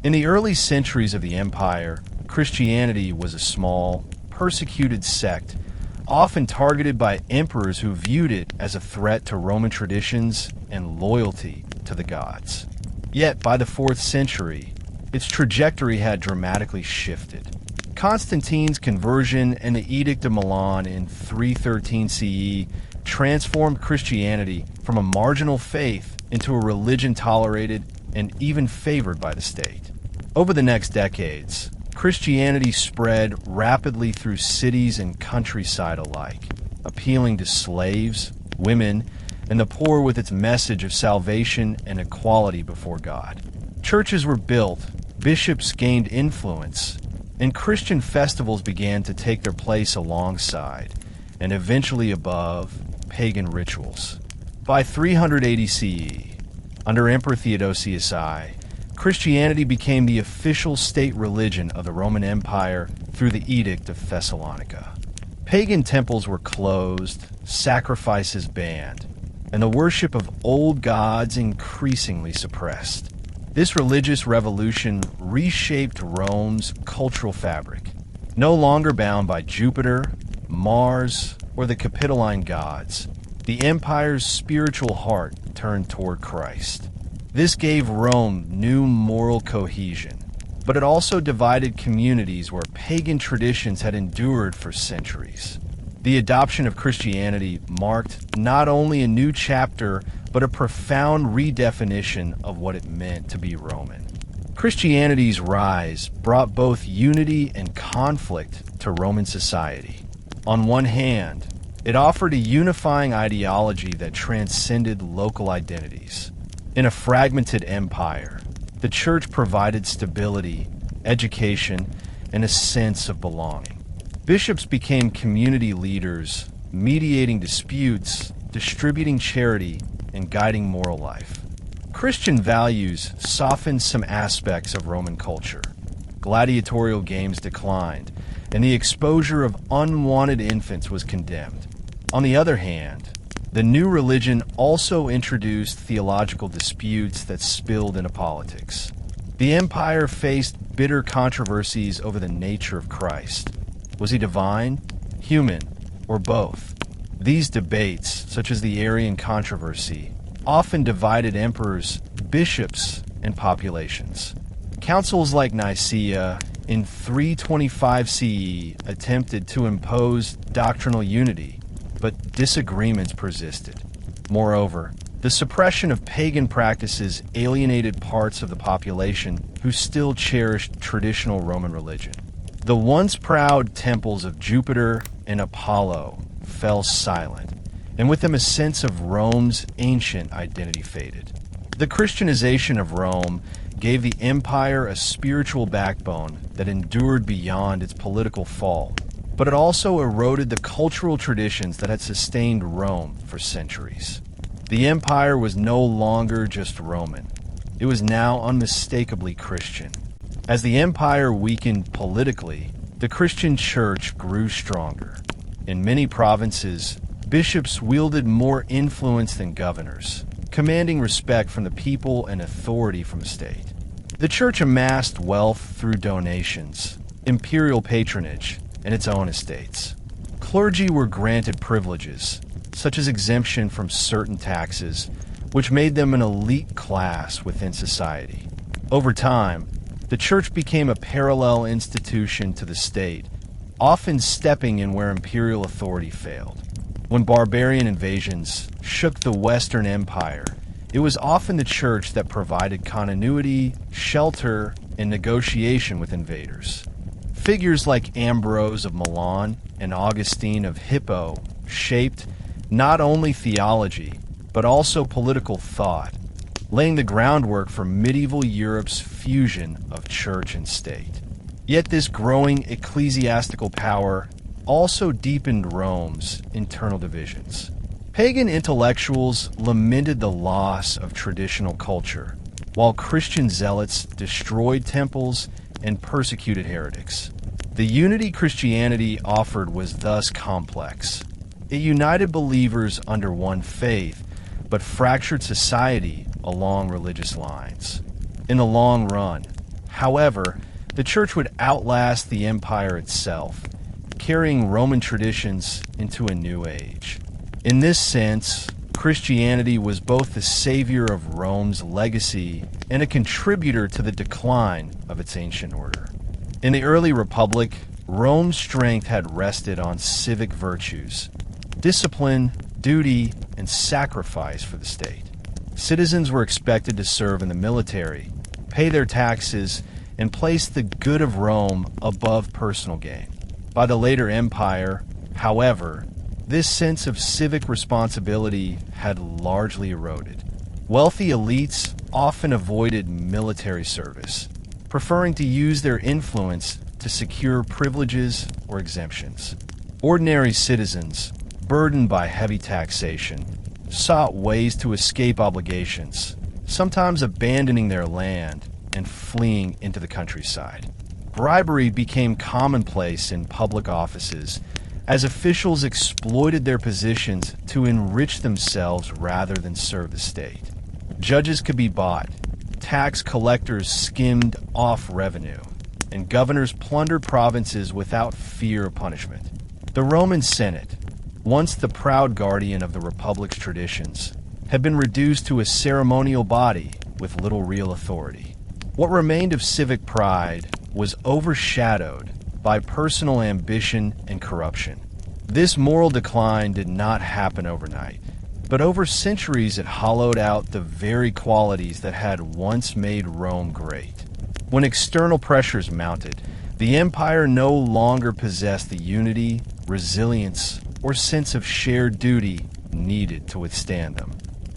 In the early centuries of the empire, Christianity was a small, persecuted sect, often targeted by emperors who viewed it as a threat to Roman traditions and loyalty to the gods. Yet, by the 4th century, its trajectory had dramatically shifted. Constantine's conversion and the Edict of Milan in 313 CE transformed Christianity from a marginal faith into a religion tolerated and even favored by the state. Over the next decades, Christianity spread rapidly through cities and countryside alike, appealing to slaves, women, and the poor with its message of salvation and equality before God. Churches were built, bishops gained influence, and Christian festivals began to take their place alongside, and eventually above, pagan rituals. By 380 CE, under Emperor Theodosius I, Christianity became the official state religion of the Roman Empire through the Edict of Thessalonica. Pagan temples were closed, sacrifices banned, and the worship of old gods increasingly suppressed. This religious revolution reshaped Rome's cultural fabric. No longer bound by Jupiter, Mars, or the Capitoline gods, the empire's spiritual heart turned toward Christ. This gave Rome new moral cohesion, but it also divided communities where pagan traditions had endured for centuries. The adoption of Christianity marked not only a new chapter, but a profound redefinition of what it meant to be Roman. Christianity's rise brought both unity and conflict to Roman society. On one hand, it offered a unifying ideology that transcended local identities. In a fragmented empire, the church provided stability, education, and a sense of belonging. Bishops became community leaders, mediating disputes, distributing charity, and guiding moral life. Christian values softened some aspects of Roman culture. Gladiatorial games declined, and the exposure of unwanted infants was condemned. On the other hand, the new religion also introduced theological disputes that spilled into politics. The empire faced bitter controversies over the nature of Christ. Was he divine, human, or both? These debates, such as the Arian controversy, often divided emperors, bishops, and populations. Councils like Nicaea in 325 CE attempted to impose doctrinal unity, but disagreements persisted. Moreover, the suppression of pagan practices alienated parts of the population who still cherished traditional Roman religion. The once proud temples of Jupiter and Apollo fell silent, and with them a sense of Rome's ancient identity faded. The Christianization of Rome gave the empire a spiritual backbone that endured beyond its political fall. but it also eroded the cultural traditions that had sustained Rome for centuries. The empire was no longer just Roman. It was now unmistakably Christian. As the empire weakened politically, the Christian church grew stronger. In many provinces, bishops wielded more influence than governors, commanding respect from the people and authority from the state. The church amassed wealth through donations, imperial patronage, and its own estates. Clergy were granted privileges, such as exemption from certain taxes, which made them an elite class within society. Over time, the church became a parallel institution to the state, often stepping in where imperial authority failed. When barbarian invasions shook the Western Empire, it was often the church that provided continuity, shelter, and negotiation with invaders. Figures like Ambrose of Milan and Augustine of Hippo shaped not only theology, but also political thought, laying the groundwork for medieval Europe's fusion of church and state. Yet this growing ecclesiastical power also deepened Rome's internal divisions. Pagan intellectuals lamented the loss of traditional culture, while Christian zealots destroyed temples and persecuted heretics. The unity Christianity offered was thus complex. It united believers under one faith, but fractured society along religious lines. In the long run, however, the church would outlast the empire itself, carrying Roman traditions into a new age. In this sense, Christianity was both the savior of Rome's legacy and a contributor to the decline of its ancient order. In the early Republic, Rome's strength had rested on civic virtues: discipline, duty, and sacrifice for the state. Citizens were expected to serve in the military, pay their taxes, and place the good of Rome above personal gain. By the later empire, however, this sense of civic responsibility had largely eroded. Wealthy elites often avoided military service, preferring to use their influence to secure privileges or exemptions. Ordinary citizens, burdened by heavy taxation, sought ways to escape obligations, sometimes abandoning their land and fleeing into the countryside. Bribery became commonplace in public offices as officials exploited their positions to enrich themselves rather than serve the state. Judges could be bought, tax collectors skimmed off revenue, and governors plundered provinces without fear of punishment. The Roman Senate, once the proud guardian of the Republic's traditions, had been reduced to a ceremonial body with little real authority. What remained of civic pride was overshadowed by personal ambition and corruption. This moral decline did not happen overnight, but over centuries it hollowed out the very qualities that had once made Rome great. When external pressures mounted, the empire no longer possessed the unity, resilience, or sense of shared duty needed to withstand them.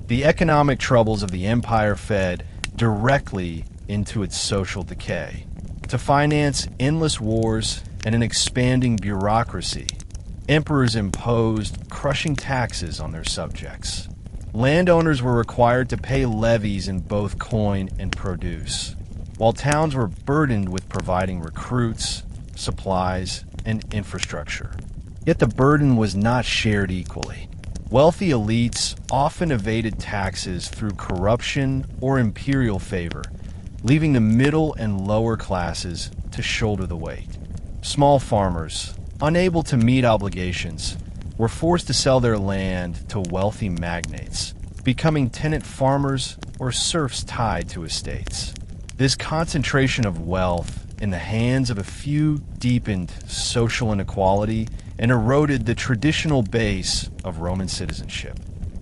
The economic troubles of the empire fed directly into its social decay. To finance endless wars and an expanding bureaucracy, emperors imposed crushing taxes on their subjects. Landowners were required to pay levies in both coin and produce, while towns were burdened with providing recruits, supplies, and infrastructure. Yet the burden was not shared equally. Wealthy elites often evaded taxes through corruption or imperial favor, leaving the middle and lower classes to shoulder the weight. Small farmers, unable to meet obligations, were forced to sell their land to wealthy magnates, becoming tenant farmers or serfs tied to estates. This concentration of wealth in the hands of a few deepened social inequality and eroded the traditional base of Roman citizenship.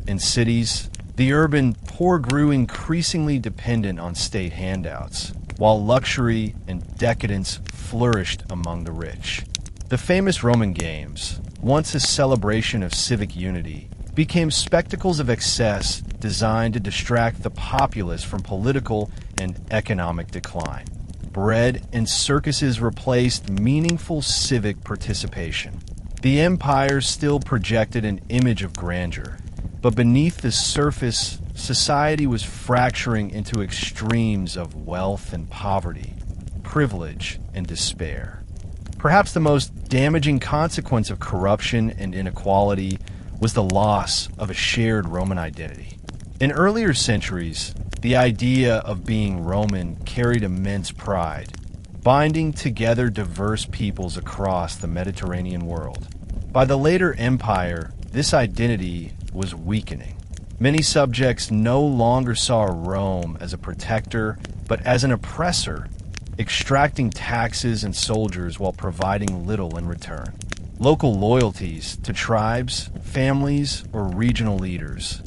In cities, the urban poor grew increasingly dependent on state handouts, while luxury and decadence flourished among the rich. The famous Roman Games, once a celebration of civic unity, became spectacles of excess designed to distract the populace from political and economic decline. bread and circuses replaced meaningful civic participation. The empire still projected an image of grandeur, but beneath the surface, society was fracturing into extremes of wealth and poverty, privilege and despair. Perhaps the most damaging consequence of corruption and inequality was the loss of a shared Roman identity. In earlier centuries, the idea of being Roman carried immense pride, binding together diverse peoples across the Mediterranean world. By the later empire, this identity was weakening. Many subjects no longer saw Rome as a protector, but as an oppressor, extracting taxes and soldiers while providing little in return. Local loyalties to tribes, families, or regional leaders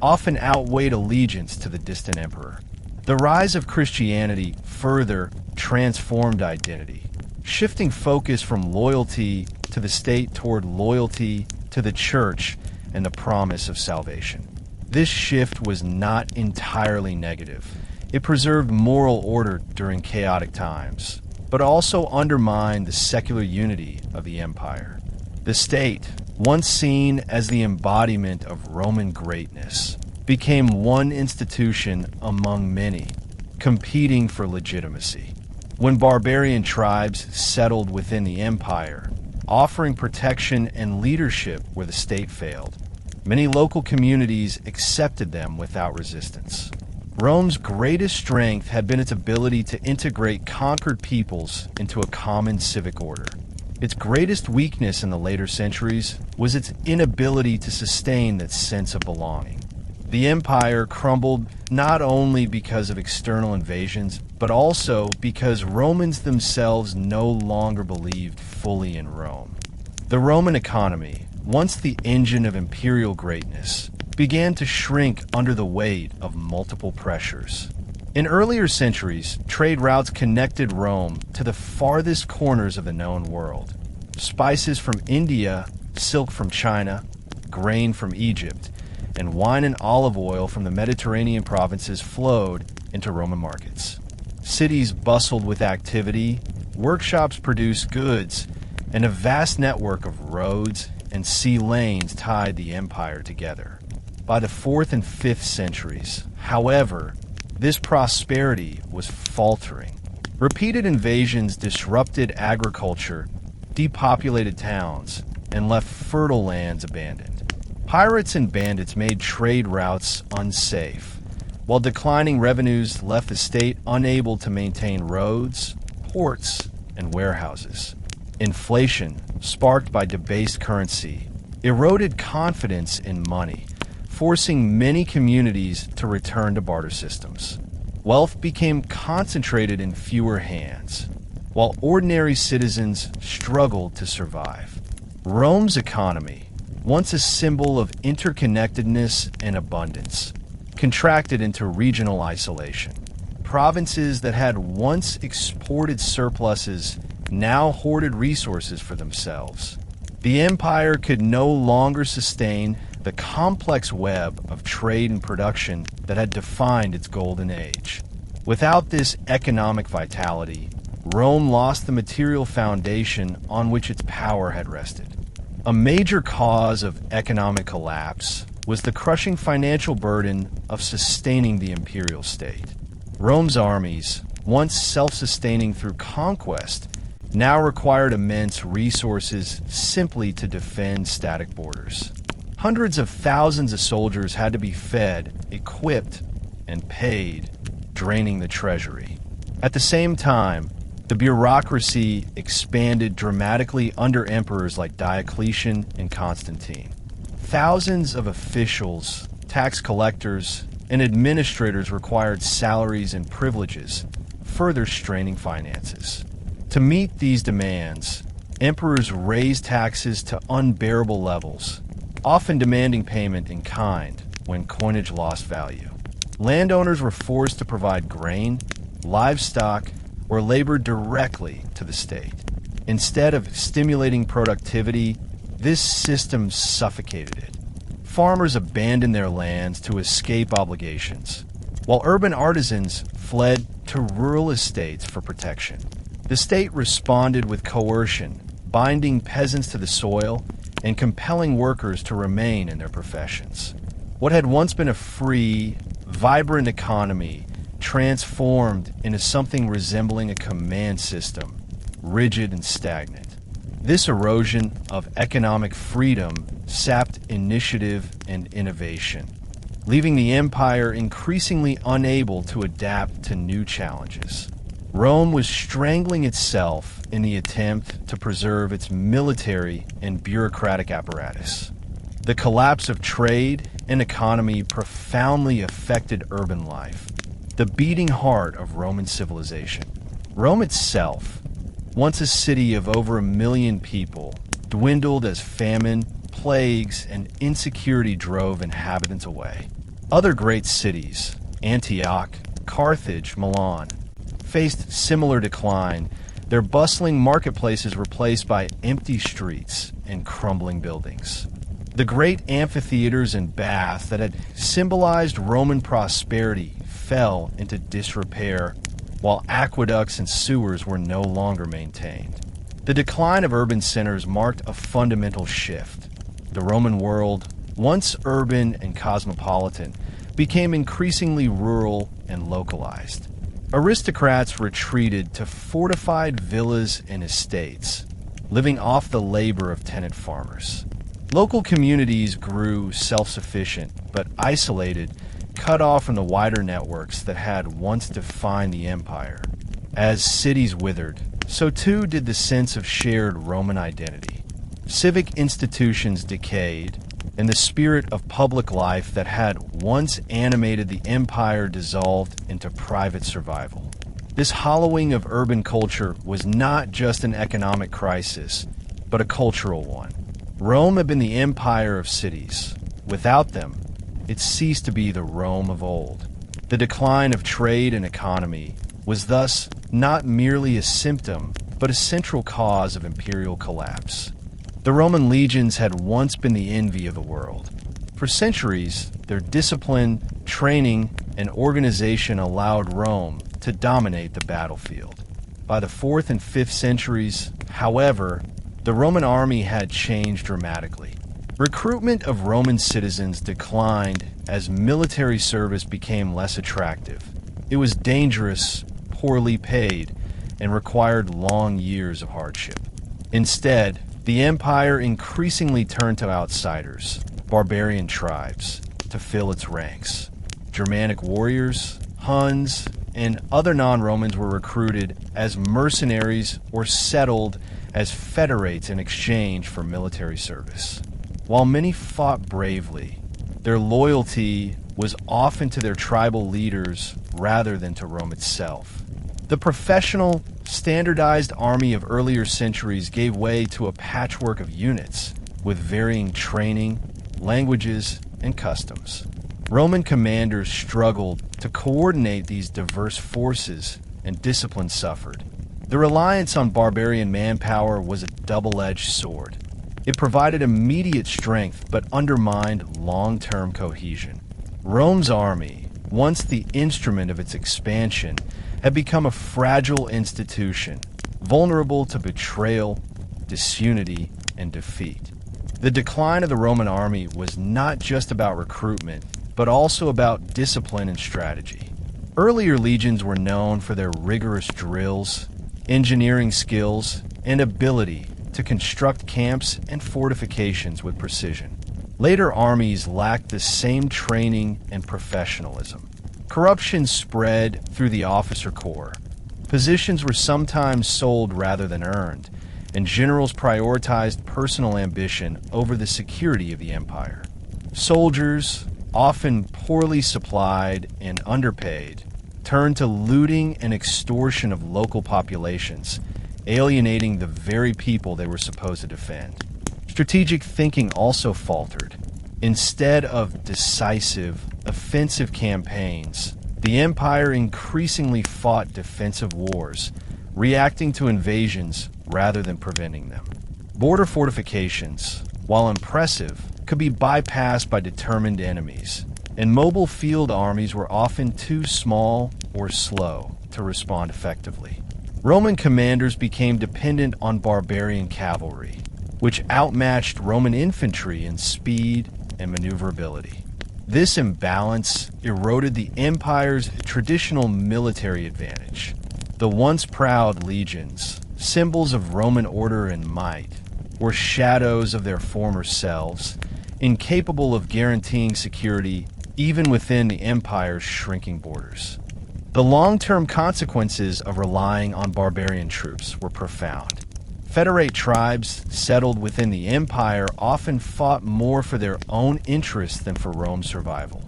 often outweighed allegiance to the distant emperor. The rise of Christianity further transformed identity, shifting focus from loyalty to the state toward loyalty to the church and the promise of salvation. This shift was not entirely negative. It preserved moral order during chaotic times, but also undermined the secular unity of the empire. The state, once seen as the embodiment of Roman greatness, became one institution among many, competing for legitimacy. When barbarian tribes settled within the empire, offering protection and leadership where the state failed, many local communities accepted them without resistance. Rome's greatest strength had been its ability to integrate conquered peoples into a common civic order. Its greatest weakness in the later centuries was its inability to sustain that sense of belonging. The empire crumbled not only because of external invasions, but also because Romans themselves no longer believed fully in Rome. The Roman economy, once the engine of imperial greatness, began to shrink under the weight of multiple pressures. In earlier centuries, trade routes connected Rome to the farthest corners of the known world. Spices from India, silk from China, grain from Egypt, and wine and olive oil from the Mediterranean provinces flowed into Roman markets. Cities bustled with activity, workshops produced goods, and a vast network of roads and sea lanes tied the empire together. By the 4th and 5th centuries, however, this prosperity was faltering. Repeated invasions disrupted agriculture, depopulated towns, and left fertile lands abandoned. Pirates and bandits made trade routes unsafe, while declining revenues left the state unable to maintain roads, ports, and warehouses. Inflation, sparked by debased currency, eroded confidence in money, forcing many communities to return to barter systems. Wealth became concentrated in fewer hands, while ordinary citizens struggled to survive. Rome's economy, once a symbol of interconnectedness and abundance, contracted into regional isolation. Provinces that had once exported surpluses now hoarded resources for themselves. The empire could no longer sustain the complex web of trade and production that had defined its golden age. Without this economic vitality, Rome lost the material foundation on which its power had rested. A major cause of economic collapse was the crushing financial burden of sustaining the imperial state. Rome's armies, once self-sustaining through conquest, now required immense resources simply to defend static borders. Hundreds of thousands of soldiers had to be fed, equipped, and paid, draining the treasury. At the same time, the bureaucracy expanded dramatically under emperors like Diocletian and Constantine. Thousands of officials, tax collectors, and administrators required salaries and privileges, further straining finances. To meet these demands, emperors raised taxes to unbearable levels, often demanding payment in kind when coinage lost value. Landowners were forced to provide grain, livestock, or labor directly to the state. Instead of stimulating productivity, this system suffocated it. Farmers abandoned their lands to escape obligations, while urban artisans fled to rural estates for protection. The state responded with coercion, binding peasants to the soil and compelling workers to remain in their professions. What had once been a free, vibrant economy transformed into something resembling a command system, rigid and stagnant. This erosion of economic freedom sapped initiative and innovation, leaving the empire increasingly unable to adapt to new challenges. Rome was strangling itself in the attempt to preserve its military and bureaucratic apparatus. The collapse of trade and economy profoundly affected urban life, the beating heart of Roman civilization. Rome itself, once a city of over 1 million people, dwindled as famine, plagues, and insecurity drove inhabitants away. Other great cities, Antioch, Carthage, Milan, faced similar decline, their bustling marketplaces replaced by empty streets and crumbling buildings. The great amphitheaters and baths that had symbolized Roman prosperity fell into disrepair, while aqueducts and sewers were no longer maintained. The decline of urban centers marked a fundamental shift. The Roman world, once urban and cosmopolitan, became increasingly rural and localized. Aristocrats retreated to fortified villas and estates, living off the labor of tenant farmers. Local communities grew self-sufficient, but isolated, cut off from the wider networks that had once defined the empire. As cities withered, so too did the sense of shared Roman identity. Civic institutions decayed, and the spirit of public life that had once animated the empire dissolved into private survival. This hollowing of urban culture was not just an economic crisis, but a cultural one. Rome had been the empire of cities. Without them, it ceased to be the Rome of old. The decline of trade and economy was thus not merely a symptom, but a central cause of imperial collapse. The Roman legions had once been the envy of the world. For centuries, their discipline, training, and organization allowed Rome to dominate the battlefield. By the 4th and 5th centuries, however, the Roman army had changed dramatically. Recruitment of Roman citizens declined as military service became less attractive. It was dangerous, poorly paid, and required long years of hardship. Instead, the empire increasingly turned to outsiders, barbarian tribes, to fill its ranks. Germanic warriors, Huns, and other non-Romans were recruited as mercenaries or settled as federates in exchange for military service. While many fought bravely, their loyalty was often to their tribal leaders rather than to Rome itself. The professional, standardized army of earlier centuries gave way to a patchwork of units with varying training, languages, and customs. Roman commanders struggled to coordinate these diverse forces, and discipline suffered. The reliance on barbarian manpower was a double-edged sword. It provided immediate strength but undermined long-term cohesion. Rome's army, once the instrument of its expansion, had become a fragile institution, vulnerable to betrayal, disunity, and defeat. The decline of the Roman army was not just about recruitment, but also about discipline and strategy. Earlier legions were known for their rigorous drills, engineering skills, and ability to construct camps and fortifications with precision. Later armies lacked the same training and professionalism. Corruption spread through the officer corps. Positions were sometimes sold rather than earned, and generals prioritized personal ambition over the security of the empire. Soldiers, often poorly supplied and underpaid, turned to looting and extortion of local populations, alienating the very people they were supposed to defend. Strategic thinking also faltered. Instead of decisive, offensive campaigns, the empire increasingly fought defensive wars, reacting to invasions rather than preventing them. Border fortifications, while impressive, could be bypassed by determined enemies, and mobile field armies were often too small or slow. to respond effectively. Roman commanders became dependent on barbarian cavalry, which outmatched Roman infantry in speed and maneuverability. This imbalance eroded the empire's traditional military advantage. The once proud legions, symbols of Roman order and might, were shadows of their former selves, incapable of guaranteeing security even within the empire's shrinking borders. The long-term consequences of relying on barbarian troops were profound. Federate tribes settled within the empire often fought more for their own interests than for Rome's survival.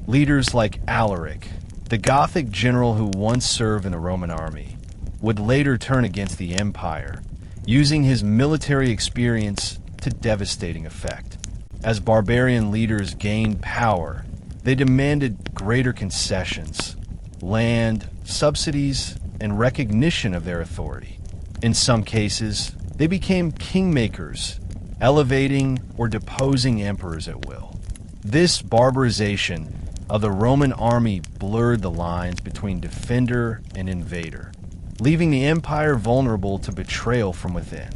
Leaders like Alaric, the Gothic general who once served in the Roman army, would later turn against the empire, using his military experience to devastating effect. As barbarian leaders gained power, they demanded greater concessions, land, subsidies, and recognition of their authority. In some cases, they became kingmakers, elevating or deposing emperors at will. This barbarization of the Roman army blurred the lines between defender and invader, leaving the empire vulnerable to betrayal from within.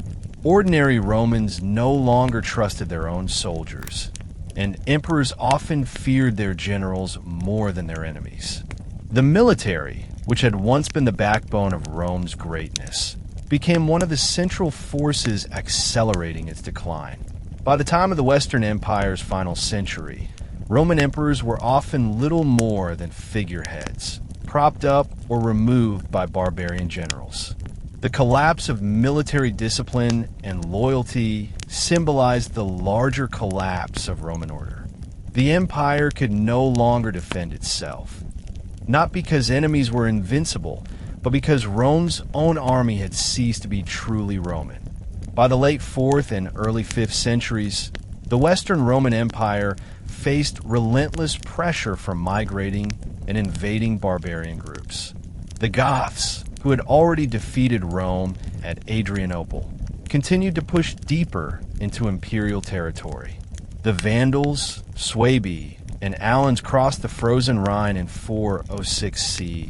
Ordinary Romans no longer trusted their own soldiers, and emperors often feared their generals more than their enemies. The military, which had once been the backbone of Rome's greatness, became one of the central forces accelerating its decline. By the time of the Western Empire's final century, Roman emperors were often little more than figureheads, propped up or removed by barbarian generals. The collapse of military discipline and loyalty symbolized the larger collapse of Roman order. The empire could no longer defend itself, not because enemies were invincible, but because Rome's own army had ceased to be truly Roman. By the late 4th and early 5th centuries, the Western Roman Empire faced relentless pressure from migrating and invading barbarian groups. The Goths, who had already defeated Rome at Adrianople, continued to push deeper into imperial territory. The Vandals, Suebi, and Alans crossed the frozen Rhine in 406 CE,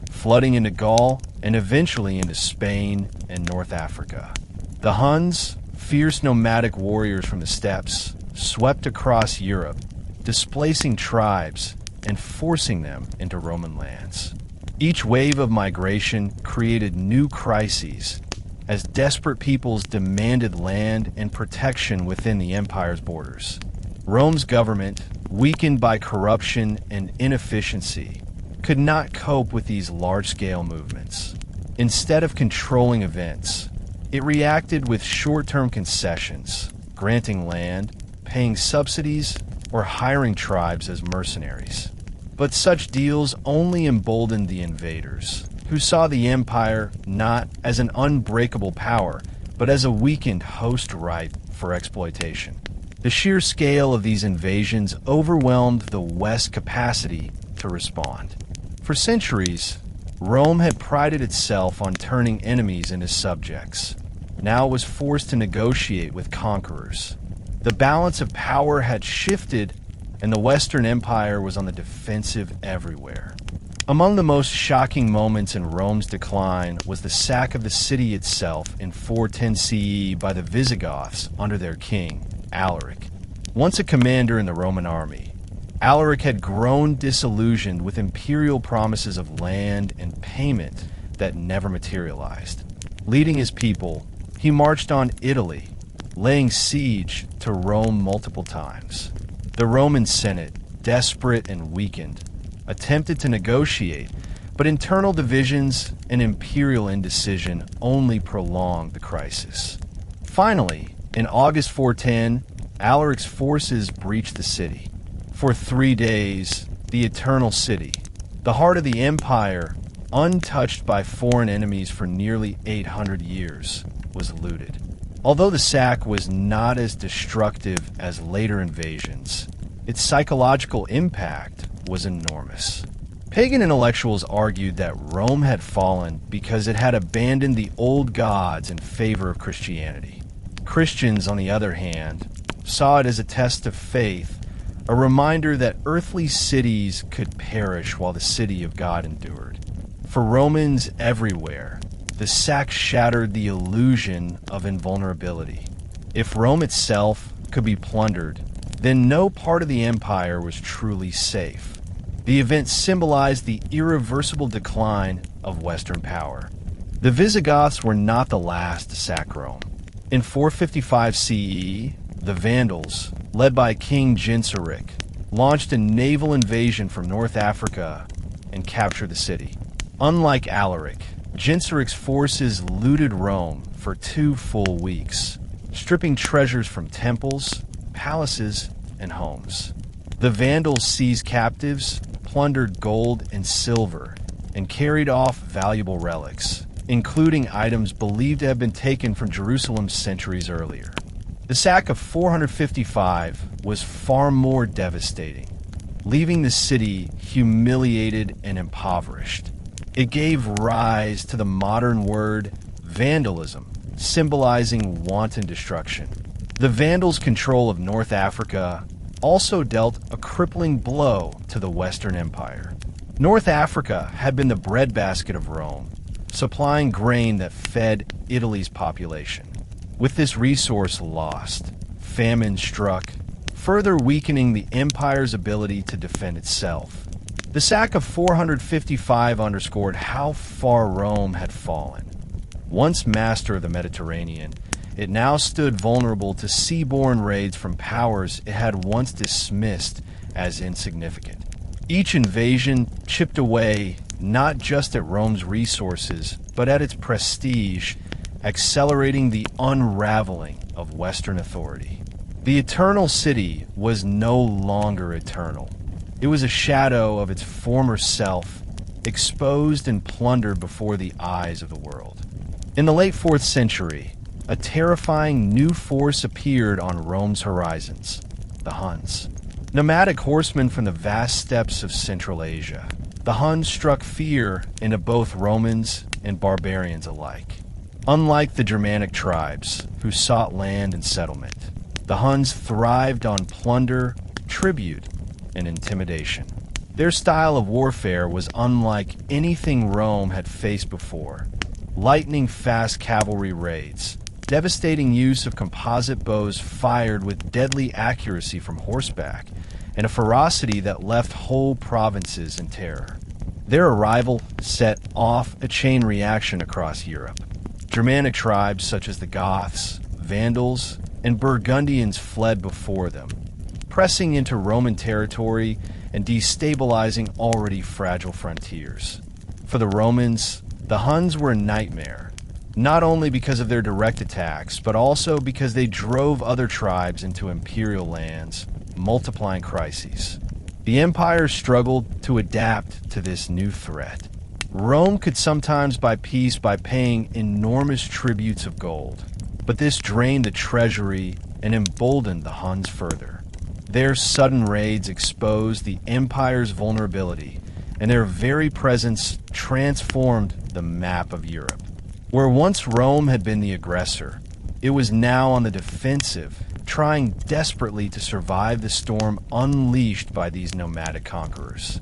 flooding into Gaul and eventually into Spain and North Africa. The Huns, fierce nomadic warriors from the steppes, swept across Europe, displacing tribes and forcing them into Roman lands. Each wave of migration created new crises as desperate peoples demanded land and protection within the empire's borders. Rome's government, weakened by corruption and inefficiency, could not cope with these large-scale movements. Instead of controlling events, it reacted with short-term concessions, granting land, paying subsidies, or hiring tribes as mercenaries. But such deals only emboldened the invaders, who saw the empire not as an unbreakable power, but as a weakened host ripe for exploitation. The sheer scale of these invasions overwhelmed the West's capacity to respond. For centuries, Rome had prided itself on turning enemies into subjects. Now it was forced to negotiate with conquerors. The balance of power had shifted, and the Western Empire was on the defensive everywhere. Among the most shocking moments in Rome's decline was the sack of the city itself in 410 CE by the Visigoths under their king, Alaric. Once a commander in the Roman army, Alaric had grown disillusioned with imperial promises of land and payment that never materialized. Leading his people, he marched on Italy, laying siege to Rome multiple times. The Roman Senate, desperate and weakened, attempted to negotiate, but internal divisions and imperial indecision only prolonged the crisis. Finally, in August 410, Alaric's forces breached the city. For 3 days, the Eternal City, the heart of the empire, untouched by foreign enemies for nearly 800 years, was looted. Although the sack was not as destructive as later invasions, its psychological impact was enormous. Pagan intellectuals argued that Rome had fallen because it had abandoned the old gods in favor of Christianity. Christians, on the other hand, saw it as a test of faith, a reminder that earthly cities could perish while the city of God endured. For Romans everywhere, the sack shattered the illusion of invulnerability. If Rome itself could be plundered, then no part of the empire was truly safe. The event symbolized the irreversible decline of Western power. The Visigoths were not the last to sack Rome. In 455 CE, the Vandals, led by King Genseric, launched a naval invasion from North Africa and captured the city. Unlike Alaric, Genseric's forces looted Rome for 2 full weeks, stripping treasures from temples, palaces, and homes. The Vandals seized captives, plundered gold and silver, and carried off valuable relics, including items believed to have been taken from Jerusalem centuries earlier. The sack of 455 was far more devastating, leaving the city humiliated and impoverished. It gave rise to the modern word vandalism, symbolizing wanton destruction. The Vandals' control of North Africa also dealt a crippling blow to the Western Empire. North Africa had been the breadbasket of Rome, supplying grain that fed Italy's population. With this resource lost, famine struck, further weakening the empire's ability to defend itself. The sack of 455 underscored how far Rome had fallen. Once master of the Mediterranean, it now stood vulnerable to seaborne raids from powers it had once dismissed as insignificant. Each invasion chipped away not just at Rome's resources, but at its prestige, accelerating the unraveling of Western authority. The Eternal City was no longer eternal. It was a shadow of its former self, exposed and plundered before the eyes of the world. In the late 4th century, a terrifying new force appeared on Rome's horizons, the Huns. Nomadic horsemen from the vast steppes of Central Asia, the Huns struck fear into both Romans and barbarians alike. Unlike the Germanic tribes, who sought land and settlement, the Huns thrived on plunder, tribute, and intimidation. Their style of warfare was unlike anything Rome had faced before. Lightning-fast cavalry raids, devastating use of composite bows fired with deadly accuracy from horseback, and a ferocity that left whole provinces in terror. Their arrival set off a chain reaction across Europe. Germanic tribes such as the Goths, Vandals, and Burgundians fled before them, pressing into Roman territory and destabilizing already fragile frontiers. For the Romans, the Huns were a nightmare, not only because of their direct attacks, but also because they drove other tribes into imperial lands, multiplying crises. The empire struggled to adapt to this new threat. Rome could sometimes buy peace by paying enormous tributes of gold, but this drained the treasury and emboldened the Huns further. Their sudden raids exposed the empire's vulnerability, and their very presence transformed the map of Europe. Where once Rome had been the aggressor, it was now on the defensive, trying desperately to survive the storm unleashed by these nomadic conquerors.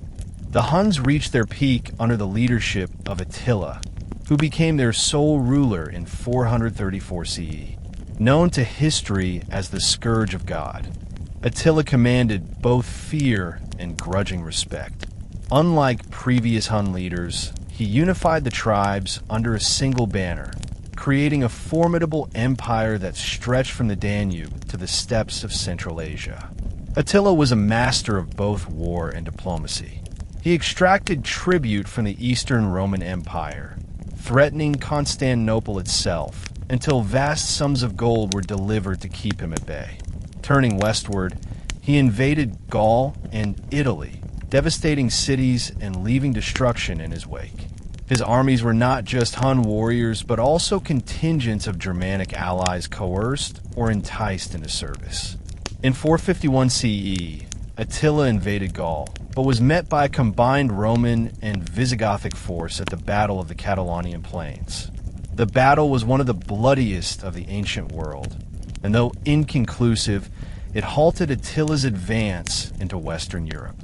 The Huns reached their peak under the leadership of Attila, who became their sole ruler in 434 CE. Known to history as the Scourge of God, Attila commanded both fear and grudging respect. Unlike previous Hun leaders, he unified the tribes under a single banner, creating a formidable empire that stretched from the Danube to the steppes of Central Asia. Attila was a master of both war and diplomacy. He extracted tribute from the Eastern Roman Empire, threatening Constantinople itself, until vast sums of gold were delivered to keep him at bay. Turning westward, he invaded Gaul and Italy, devastating cities and leaving destruction in his wake. His armies were not just Hun warriors, but also contingents of Germanic allies coerced or enticed into service. In 451 CE, Attila invaded Gaul, but was met by a combined Roman and Visigothic force at the Battle of the Catalonian Plains. The battle was one of the bloodiest of the ancient world, and though inconclusive, it halted Attila's advance into Western Europe.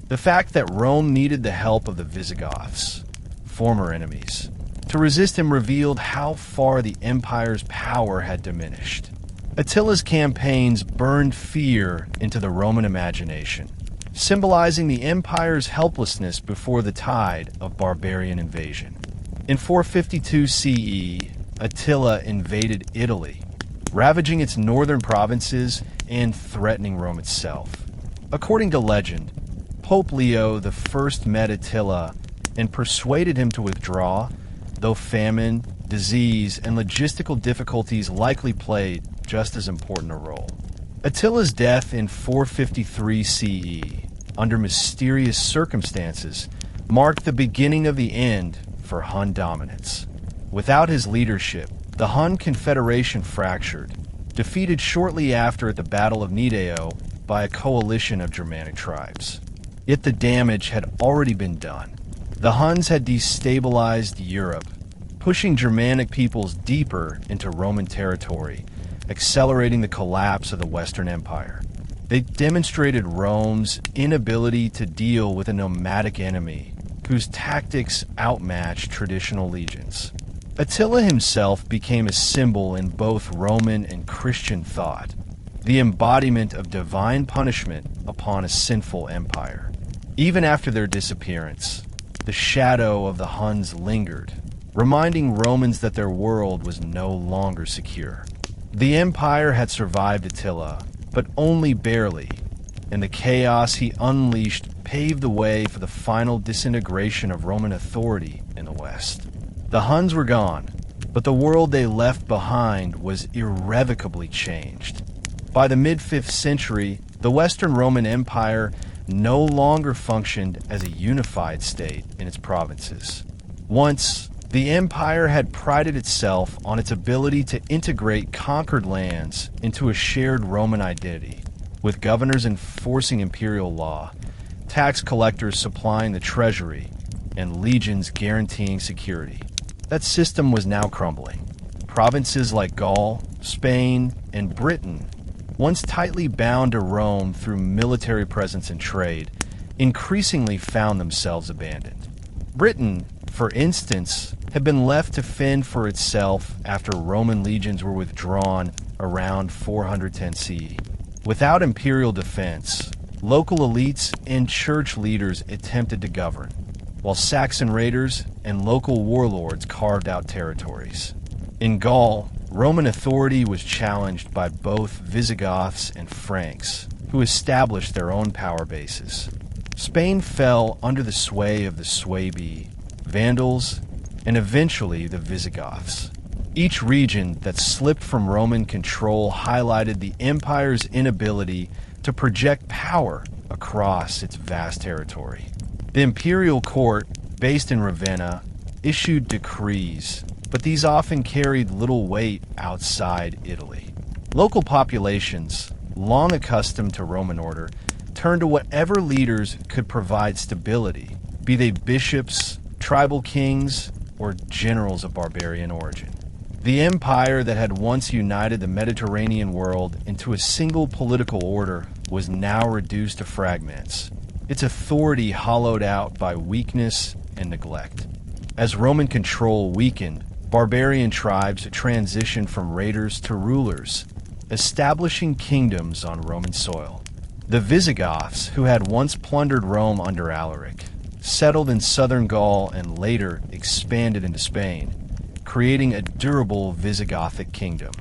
The fact that Rome needed the help of the Visigoths former enemies. To resist him revealed how far the empire's power had diminished. Attila's campaigns burned fear into the Roman imagination, symbolizing the empire's helplessness before the tide of barbarian invasion. In 452 CE, Attila invaded Italy, ravaging its northern provinces and threatening Rome itself. According to legend, Pope Leo I met Attila and persuaded him to withdraw, though famine, disease, and logistical difficulties likely played just as important a role. Attila's death in 453 CE, under mysterious circumstances, marked the beginning of the end for Hun dominance. Without his leadership, the Hun Confederation fractured, defeated shortly after at the Battle of Nideo by a coalition of Germanic tribes. Yet the damage had already been done. The Huns had destabilized Europe, pushing Germanic peoples deeper into Roman territory, accelerating the collapse of the Western Empire. They demonstrated Rome's inability to deal with a nomadic enemy whose tactics outmatched traditional legions. Attila himself became a symbol in both Roman and Christian thought, the embodiment of divine punishment upon a sinful empire. Even after their disappearance, the shadow of the Huns lingered, reminding Romans that their world was no longer secure. The empire had survived Attila, but only barely, and the chaos he unleashed paved the way for the final disintegration of Roman authority in the West. The Huns were gone, but the world they left behind was irrevocably changed. By the mid-5th century, the Western Roman Empire no longer functioned as a unified state in its provinces. Once, the empire had prided itself on its ability to integrate conquered lands into a shared Roman identity, with governors enforcing imperial law, tax collectors supplying the treasury, and legions guaranteeing security. That system was now crumbling. Provinces like Gaul, Spain, and Britain, once tightly bound to Rome through military presence and trade, increasingly found themselves abandoned. Britain, for instance, had been left to fend for itself after Roman legions were withdrawn around 410 CE. Without imperial defense, local elites and church leaders attempted to govern, while Saxon raiders and local warlords carved out territories. In Gaul, Roman authority was challenged by both Visigoths and Franks, who established their own power bases. Spain fell under the sway of the Suebi, Vandals, and eventually the Visigoths. Each region that slipped from Roman control highlighted the empire's inability to project power across its vast territory. The imperial court, based in Ravenna, issued decrees, but these often carried little weight outside Italy. Local populations, long accustomed to Roman order, turned to whatever leaders could provide stability, be they bishops, tribal kings, or generals of barbarian origin. The empire that had once united the Mediterranean world into a single political order was now reduced to fragments, its authority hollowed out by weakness and neglect. As Roman control weakened, barbarian tribes transitioned from raiders to rulers, establishing kingdoms on Roman soil. The Visigoths, who had once plundered Rome under Alaric, settled in southern Gaul and later expanded into Spain, creating a durable Visigothic kingdom.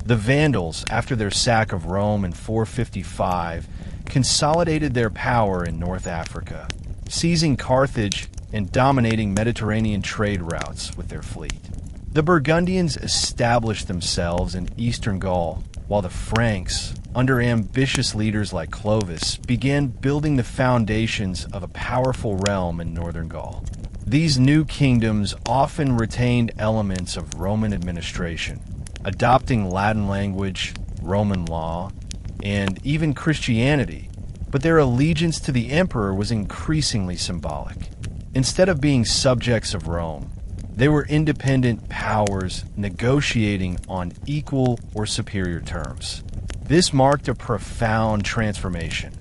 The Vandals, after their sack of Rome in 455, consolidated their power in North Africa, seizing Carthage and dominating Mediterranean trade routes with their fleet. The Burgundians established themselves in eastern Gaul, while the Franks, under ambitious leaders like Clovis, began building the foundations of a powerful realm in northern Gaul. These new kingdoms often retained elements of Roman administration, adopting Latin language, Roman law, and even Christianity, but their allegiance to the emperor was increasingly symbolic. Instead of being subjects of Rome, they were independent powers negotiating on equal or superior terms. This marked a profound transformation.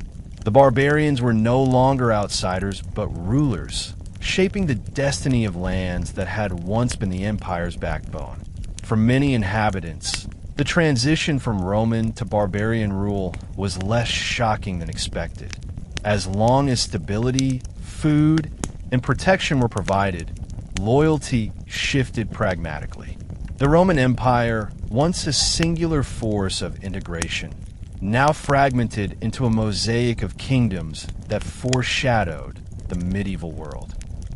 The barbarians were no longer outsiders, but rulers, shaping the destiny of lands that had once been the empire's backbone. For many inhabitants, the transition from Roman to barbarian rule was less shocking than expected. As long as stability, food, and protection were provided, loyalty shifted pragmatically. The Roman Empire, once a singular force of integration, now fragmented into a mosaic of kingdoms that foreshadowed the medieval world.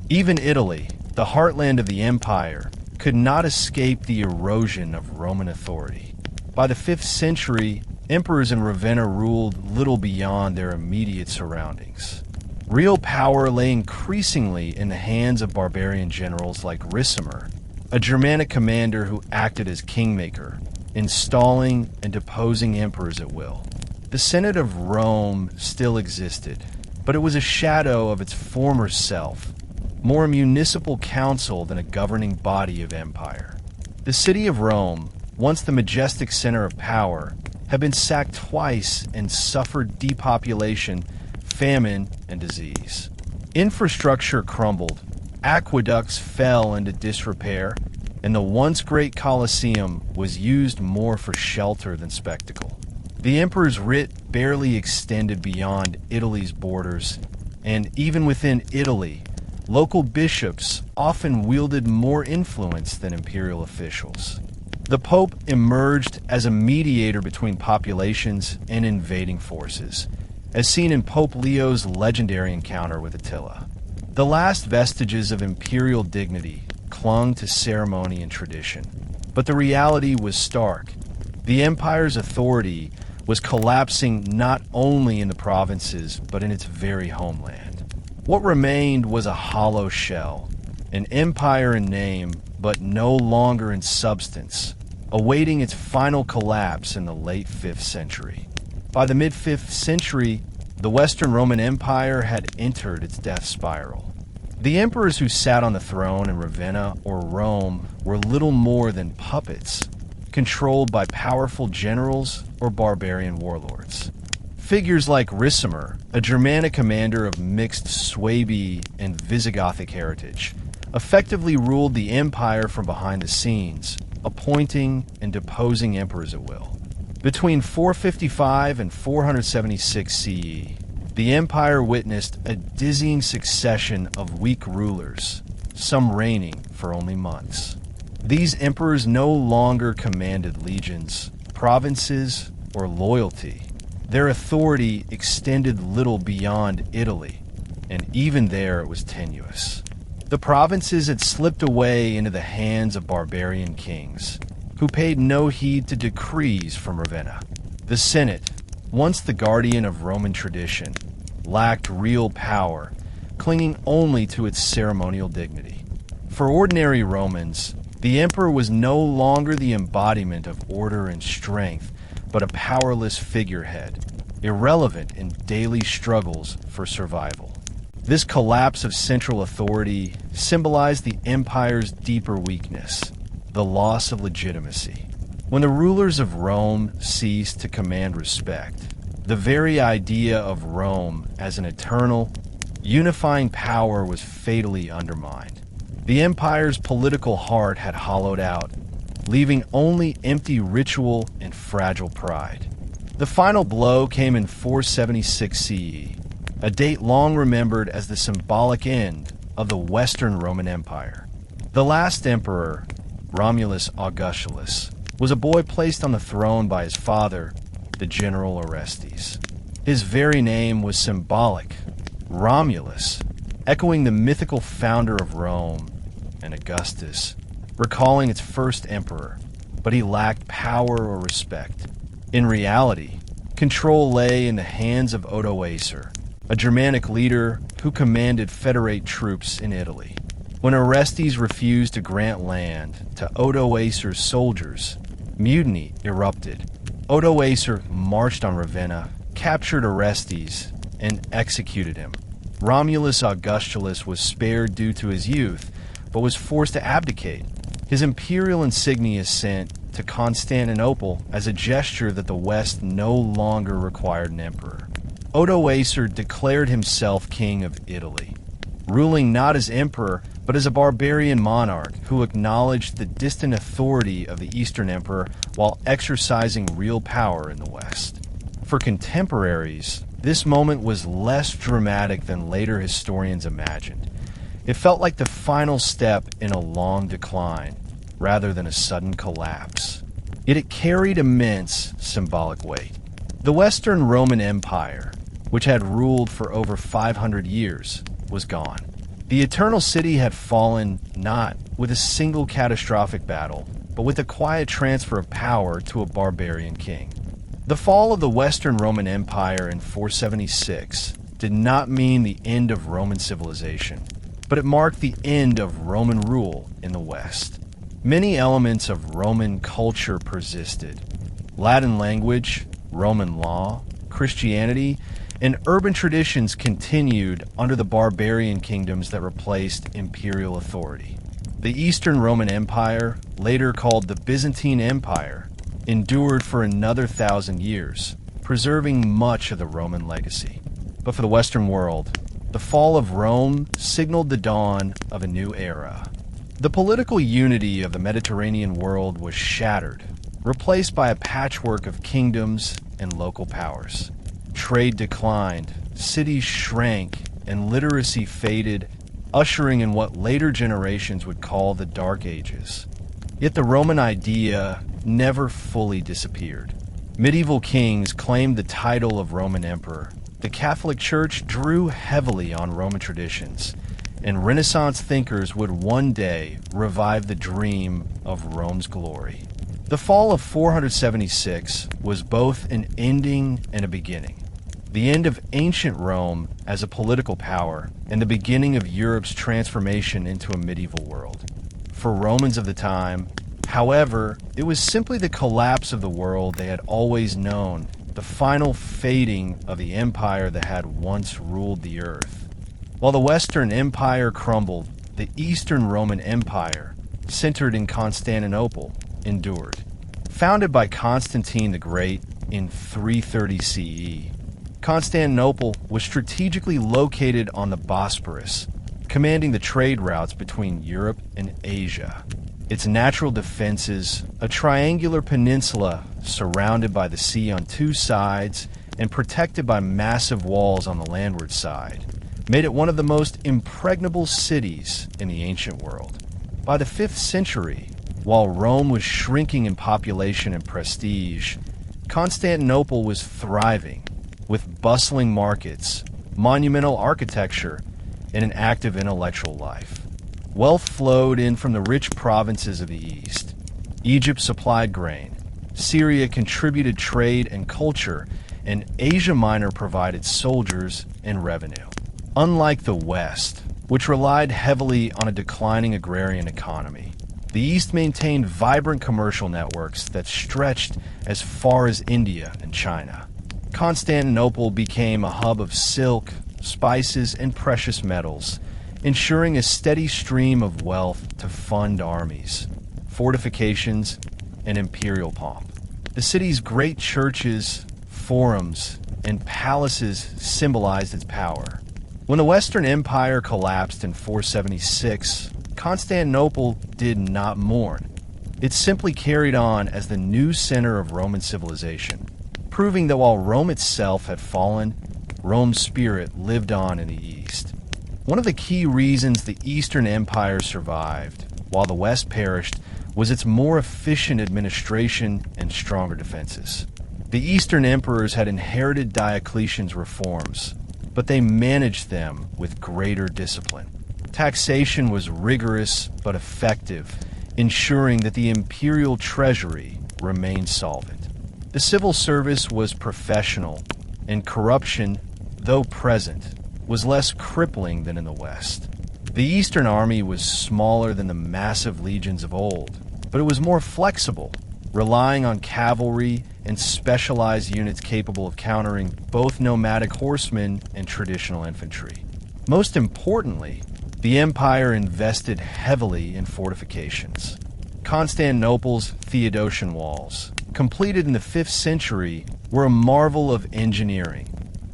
Even Italy, the heartland of the empire, could not escape the erosion of Roman authority. By the 5th century, emperors in Ravenna ruled little beyond their immediate surroundings. Real power lay increasingly in the hands of barbarian generals like Ricimer, a Germanic commander who acted as kingmaker, installing and deposing emperors at will. The Senate of Rome still existed, but it was a shadow of its former self, more a municipal council than a governing body of empire. The city of Rome, once the majestic center of power, had been sacked twice and suffered depopulation, famine, and disease. Infrastructure crumbled, aqueducts fell into disrepair, and the once great Colosseum was used more for shelter than spectacle. The emperor's writ barely extended beyond Italy's borders, and even within Italy, local bishops often wielded more influence than imperial officials. The Pope emerged as a mediator between populations and invading forces, as seen in Pope Leo's legendary encounter with Attila. The last vestiges of imperial dignity clung to ceremony and tradition, but the reality was stark. The empire's authority was collapsing not only in the provinces, but in its very homeland. What remained was a hollow shell, an empire in name, but no longer in substance, awaiting its final collapse in the late 5th century. By the mid-5th century, the Western Roman Empire had entered its death spiral. The emperors who sat on the throne in Ravenna or Rome were little more than puppets, controlled by powerful generals or barbarian warlords. Figures like Ricimer, a Germanic commander of mixed Suebi and Visigothic heritage, effectively ruled the empire from behind the scenes, appointing and deposing emperors at will. Between 455 and 476 CE, the empire witnessed a dizzying succession of weak rulers, some reigning for only months. These emperors no longer commanded legions, provinces, or loyalty. Their authority extended little beyond Italy, and even there it was tenuous. The provinces had slipped away into the hands of barbarian kings, who paid no heed to decrees from Ravenna. The Senate, once the guardian of Roman tradition, lacked real power, clinging only to its ceremonial dignity. For ordinary Romans, the emperor was no longer the embodiment of order and strength, but a powerless figurehead, irrelevant in daily struggles for survival. This collapse of central authority symbolized the empire's deeper weakness, the loss of legitimacy. When the rulers of Rome ceased to command respect, the very idea of Rome as an eternal, unifying power was fatally undermined. The empire's political heart had hollowed out, leaving only empty ritual and fragile pride. The final blow came in 476 CE, a date long remembered as the symbolic end of the Western Roman Empire. The last emperor, Romulus Augustulus, was a boy placed on the throne by his father, the general Orestes. His very name was symbolic, Romulus, echoing the mythical founder of Rome, and Augustus, recalling its first emperor, but he lacked power or respect. In reality, control lay in the hands of Odoacer, a Germanic leader who commanded federate troops in Italy. When Orestes refused to grant land to Odoacer's soldiers, mutiny erupted. Odoacer marched on Ravenna, captured Orestes, and executed him. Romulus Augustulus was spared due to his youth, but was forced to abdicate. His imperial insignia sent to Constantinople as a gesture that the West no longer required an emperor. Odoacer declared himself king of Italy. ruling not as emperor, but as a barbarian monarch who acknowledged the distant authority of the Eastern Emperor while exercising real power in the West. For contemporaries, this moment was less dramatic than later historians imagined. It felt like the final step in a long decline, rather than a sudden collapse. Yet it carried immense symbolic weight. The Western Roman Empire, which had ruled for over 500 years, was gone. The Eternal City had fallen not with a single catastrophic battle, but with a quiet transfer of power to a barbarian king. The fall of the Western Roman Empire in 476 did not mean the end of Roman civilization, but it marked the end of Roman rule in the West. Many elements of Roman culture persisted. Latin language, Roman law, Christianity, and urban traditions continued under the barbarian kingdoms that replaced imperial authority. The Eastern Roman Empire, later called the Byzantine Empire, endured for another 1,000 years, preserving much of the Roman legacy. But for the Western world, the fall of Rome signaled the dawn of a new era. The political unity of the Mediterranean world was shattered, replaced by a patchwork of kingdoms and local powers. Trade declined, cities shrank, and literacy faded, ushering in what later generations would call the Dark Ages. Yet the Roman idea never fully disappeared. Medieval kings claimed the title of Roman emperor. The Catholic Church drew heavily on Roman traditions, and Renaissance thinkers would one day revive the dream of Rome's glory. The fall of 476 was both an ending and a beginning. The end of ancient Rome as a political power, and the beginning of Europe's transformation into a medieval world. For Romans of the time, however, it was simply the collapse of the world they had always known, the final fading of the empire that had once ruled the earth. While the Western Empire crumbled, the Eastern Roman Empire, centered in Constantinople, endured. Founded by Constantine the Great in 330 CE, Constantinople was strategically located on the Bosporus, commanding the trade routes between Europe and Asia. Its natural defenses, a triangular peninsula surrounded by the sea on two sides and protected by massive walls on the landward side, made it one of the most impregnable cities in the ancient world. By the 5th century, while Rome was shrinking in population and prestige, Constantinople was thriving, with bustling markets, monumental architecture, and an active intellectual life. Wealth flowed in from the rich provinces of the East. Egypt supplied grain, Syria contributed trade and culture, and Asia Minor provided soldiers and revenue. Unlike the West, which relied heavily on a declining agrarian economy, the East maintained vibrant commercial networks that stretched as far as India and China. Constantinople became a hub of silk, spices, and precious metals, ensuring a steady stream of wealth to fund armies, fortifications, and imperial pomp. The city's great churches, forums, and palaces symbolized its power. When the Western Empire collapsed in 476, Constantinople did not mourn. It simply carried on as the new center of Roman civilization, proving that while Rome itself had fallen, Rome's spirit lived on in the East. One of the key reasons the Eastern Empire survived, while the West perished, was its more efficient administration and stronger defenses. The Eastern emperors had inherited Diocletian's reforms, but they managed them with greater discipline. Taxation was rigorous but effective, ensuring that the imperial treasury remained solvent. The civil service was professional, and corruption, though present, was less crippling than in the West. The Eastern army was smaller than the massive legions of old, but it was more flexible, relying on cavalry and specialized units capable of countering both nomadic horsemen and traditional infantry. Most importantly, the empire invested heavily in fortifications. Constantinople's Theodosian walls, completed in the 5th century, were a marvel of engineering.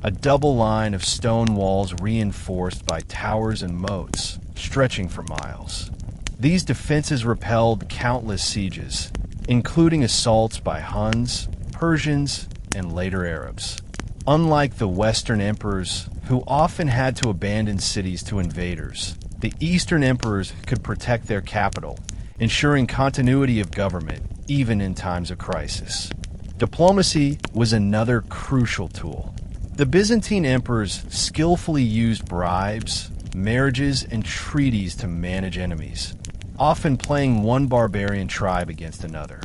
a double line of stone walls reinforced by towers and moats, stretching for miles. These defenses repelled countless sieges, including assaults by Huns, Persians, and later Arabs. Unlike the Western emperors, who often had to abandon cities to invaders, the Eastern emperors could protect their capital, ensuring continuity of government even in times of crisis. Diplomacy was another crucial tool. The Byzantine emperors skillfully used bribes, marriages, and treaties to manage enemies, often playing one barbarian tribe against another.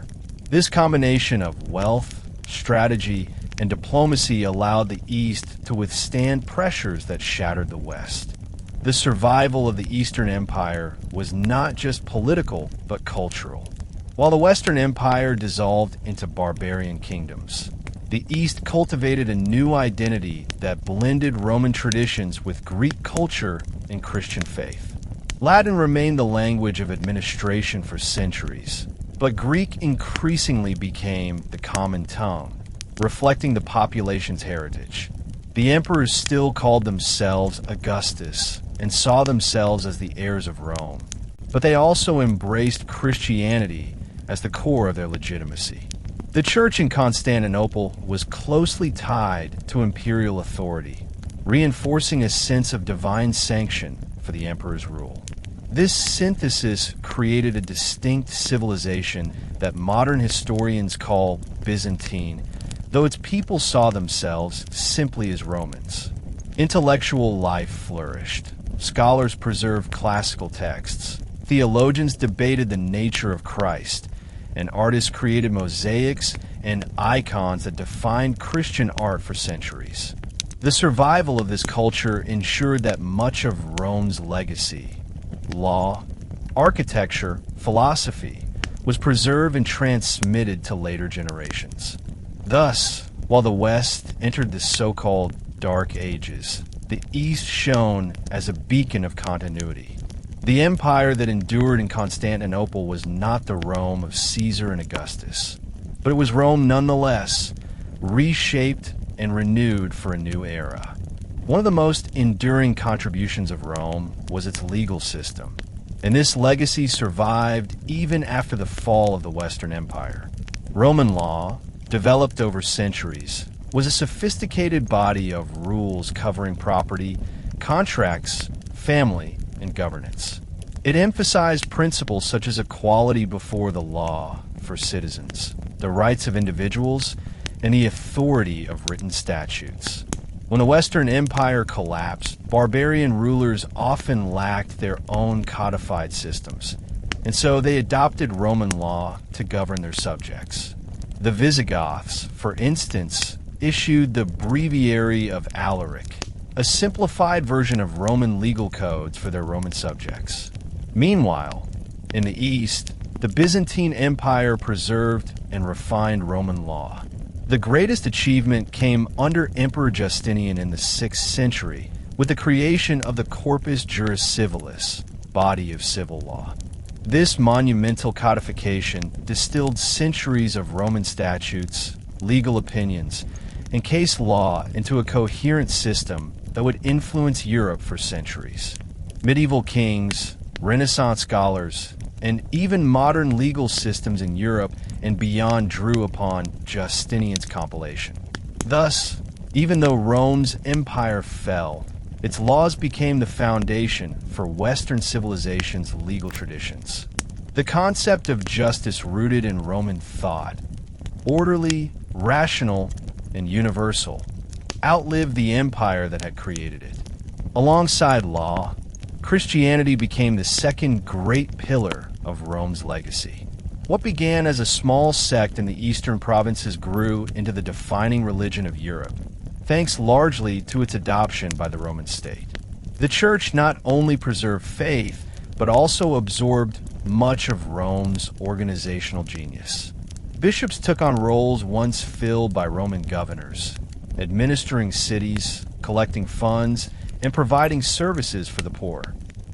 This combination of wealth, strategy, and diplomacy allowed the East to withstand pressures that shattered the West. The survival of the Eastern Empire was not just political, but cultural. While the Western Empire dissolved into barbarian kingdoms, the East cultivated a new identity that blended Roman traditions with Greek culture and Christian faith. Latin remained the language of administration for centuries, but Greek increasingly became the common tongue, reflecting the population's heritage. The emperors still called themselves Augustus and saw themselves as the heirs of Rome, but they also embraced Christianity as the core of their legitimacy. The church in Constantinople was closely tied to imperial authority, reinforcing a sense of divine sanction for the emperor's rule. This synthesis created a distinct civilization that modern historians call Byzantine, though its people saw themselves simply as Romans. Intellectual life flourished. Scholars preserved classical texts. Theologians debated the nature of Christ, and artists created mosaics and icons that defined Christian art for centuries. The survival of this culture ensured that much of Rome's legacy, law, architecture, philosophy, was preserved and transmitted to later generations. Thus, while the West entered the so-called Dark Ages, the East shone as a beacon of continuity. The empire that endured in Constantinople was not the Rome of Caesar and Augustus, but it was Rome nonetheless, reshaped and renewed for a new era. One of the most enduring contributions of Rome was its legal system, and this legacy survived even after the fall of the Western Empire. Roman law, developed over centuries, was a sophisticated body of rules covering property, contracts, family, and governance. It emphasized principles such as equality before the law for citizens, the rights of individuals, and the authority of written statutes. When the Western Empire collapsed, barbarian rulers often lacked their own codified systems, and so they adopted Roman law to govern their subjects. The Visigoths, for instance, issued the Breviary of Alaric, a simplified version of Roman legal codes for their Roman subjects. Meanwhile, in the East, the Byzantine Empire preserved and refined Roman law. The greatest achievement came under Emperor Justinian in the 6th century with the creation of the Corpus Juris Civilis, body of civil law. This monumental codification distilled centuries of Roman statutes, legal opinions, and case law into a coherent system that would influence Europe for centuries. Medieval kings, Renaissance scholars, and even modern legal systems in Europe and beyond drew upon Justinian's compilation. Thus, even though Rome's empire fell, its laws became the foundation for Western civilization's legal traditions. The concept of justice rooted in Roman thought, orderly, rational, and universal, outlived the empire that had created it. Alongside law, Christianity became the second great pillar of Rome's legacy. What began as a small sect in the eastern provinces grew into the defining religion of Europe, thanks largely to its adoption by the Roman state. The Church not only preserved faith, but also absorbed much of Rome's organizational genius. Bishops took on roles once filled by Roman governors, administering cities, collecting funds, and providing services for the poor.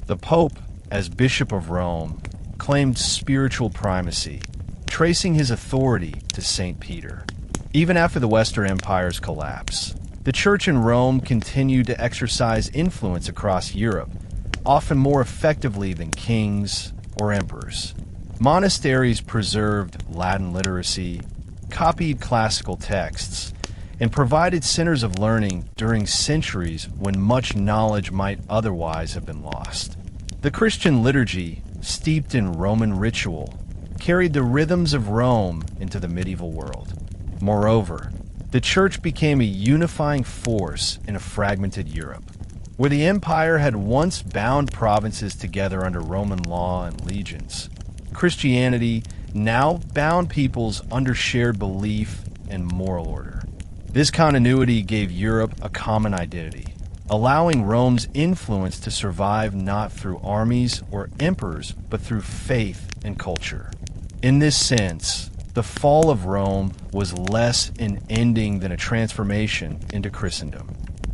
The Pope, as Bishop of Rome, claimed spiritual primacy, tracing his authority to St. Peter. Even after the Western Empire's collapse, The Church in Rome continued to exercise influence across Europe, often more effectively than kings or emperors. Monasteries preserved Latin literacy, copied classical texts, and provided centers of learning during centuries when much knowledge might otherwise have been lost. The Christian liturgy, steeped in Roman ritual, carried the rhythms of Rome into the medieval world. Moreover, the Church became a unifying force in a fragmented Europe. Where the empire had once bound provinces together under Roman law and legions, Christianity now bound peoples under shared belief and moral order. This continuity gave Europe a common identity, allowing Rome's influence to survive not through armies or emperors, but through faith and culture. In this sense, the fall of Rome was less an ending than a transformation into Christendom.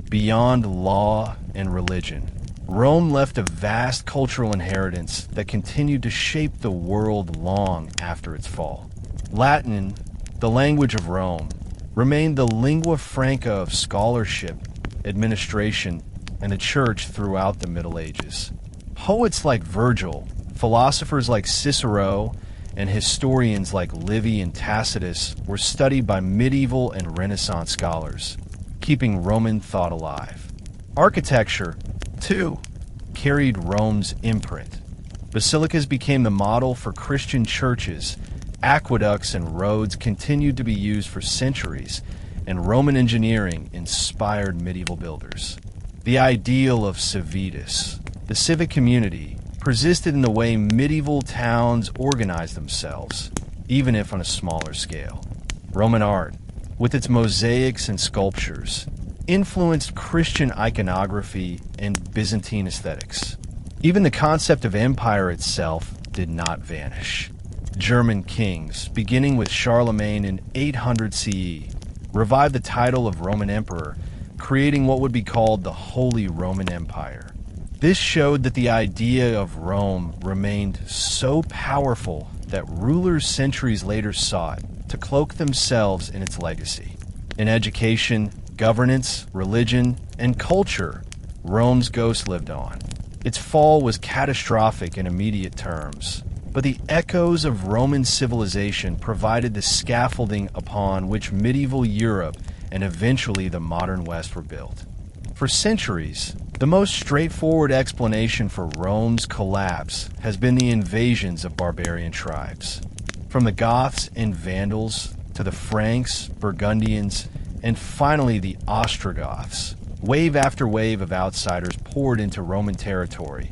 Beyond law and religion, Rome left a vast cultural inheritance that continued to shape the world long after its fall. Latin, the language of Rome, remained the lingua franca of scholarship, administration, and the church throughout the Middle Ages. Poets like Virgil, philosophers like Cicero, and historians like Livy and Tacitus were studied by medieval and Renaissance scholars, keeping Roman thought alive. Architecture, too, carried Rome's imprint. Basilicas became the model for Christian churches, aqueducts and roads continued to be used for centuries, and Roman engineering inspired medieval builders. The ideal of civitas, the civic community, persisted in the way medieval towns organized themselves, even if on a smaller scale. Roman art, with its mosaics and sculptures, influenced Christian iconography and Byzantine aesthetics. Even the concept of empire itself did not vanish. German kings, beginning with Charlemagne in 800 CE, revived the title of Roman Emperor, creating what would be called the Holy Roman Empire. This showed that the idea of Rome remained so powerful that rulers centuries later sought to cloak themselves in its legacy. In education, governance, religion, and culture, Rome's ghost lived on. Its fall was catastrophic in immediate terms, but the echoes of Roman civilization provided the scaffolding upon which medieval Europe and eventually the modern West were built. For centuries, the most straightforward explanation for Rome's collapse has been the invasions of barbarian tribes. From the Goths and Vandals to the Franks, Burgundians, and finally the Ostrogoths, wave after wave of outsiders poured into Roman territory,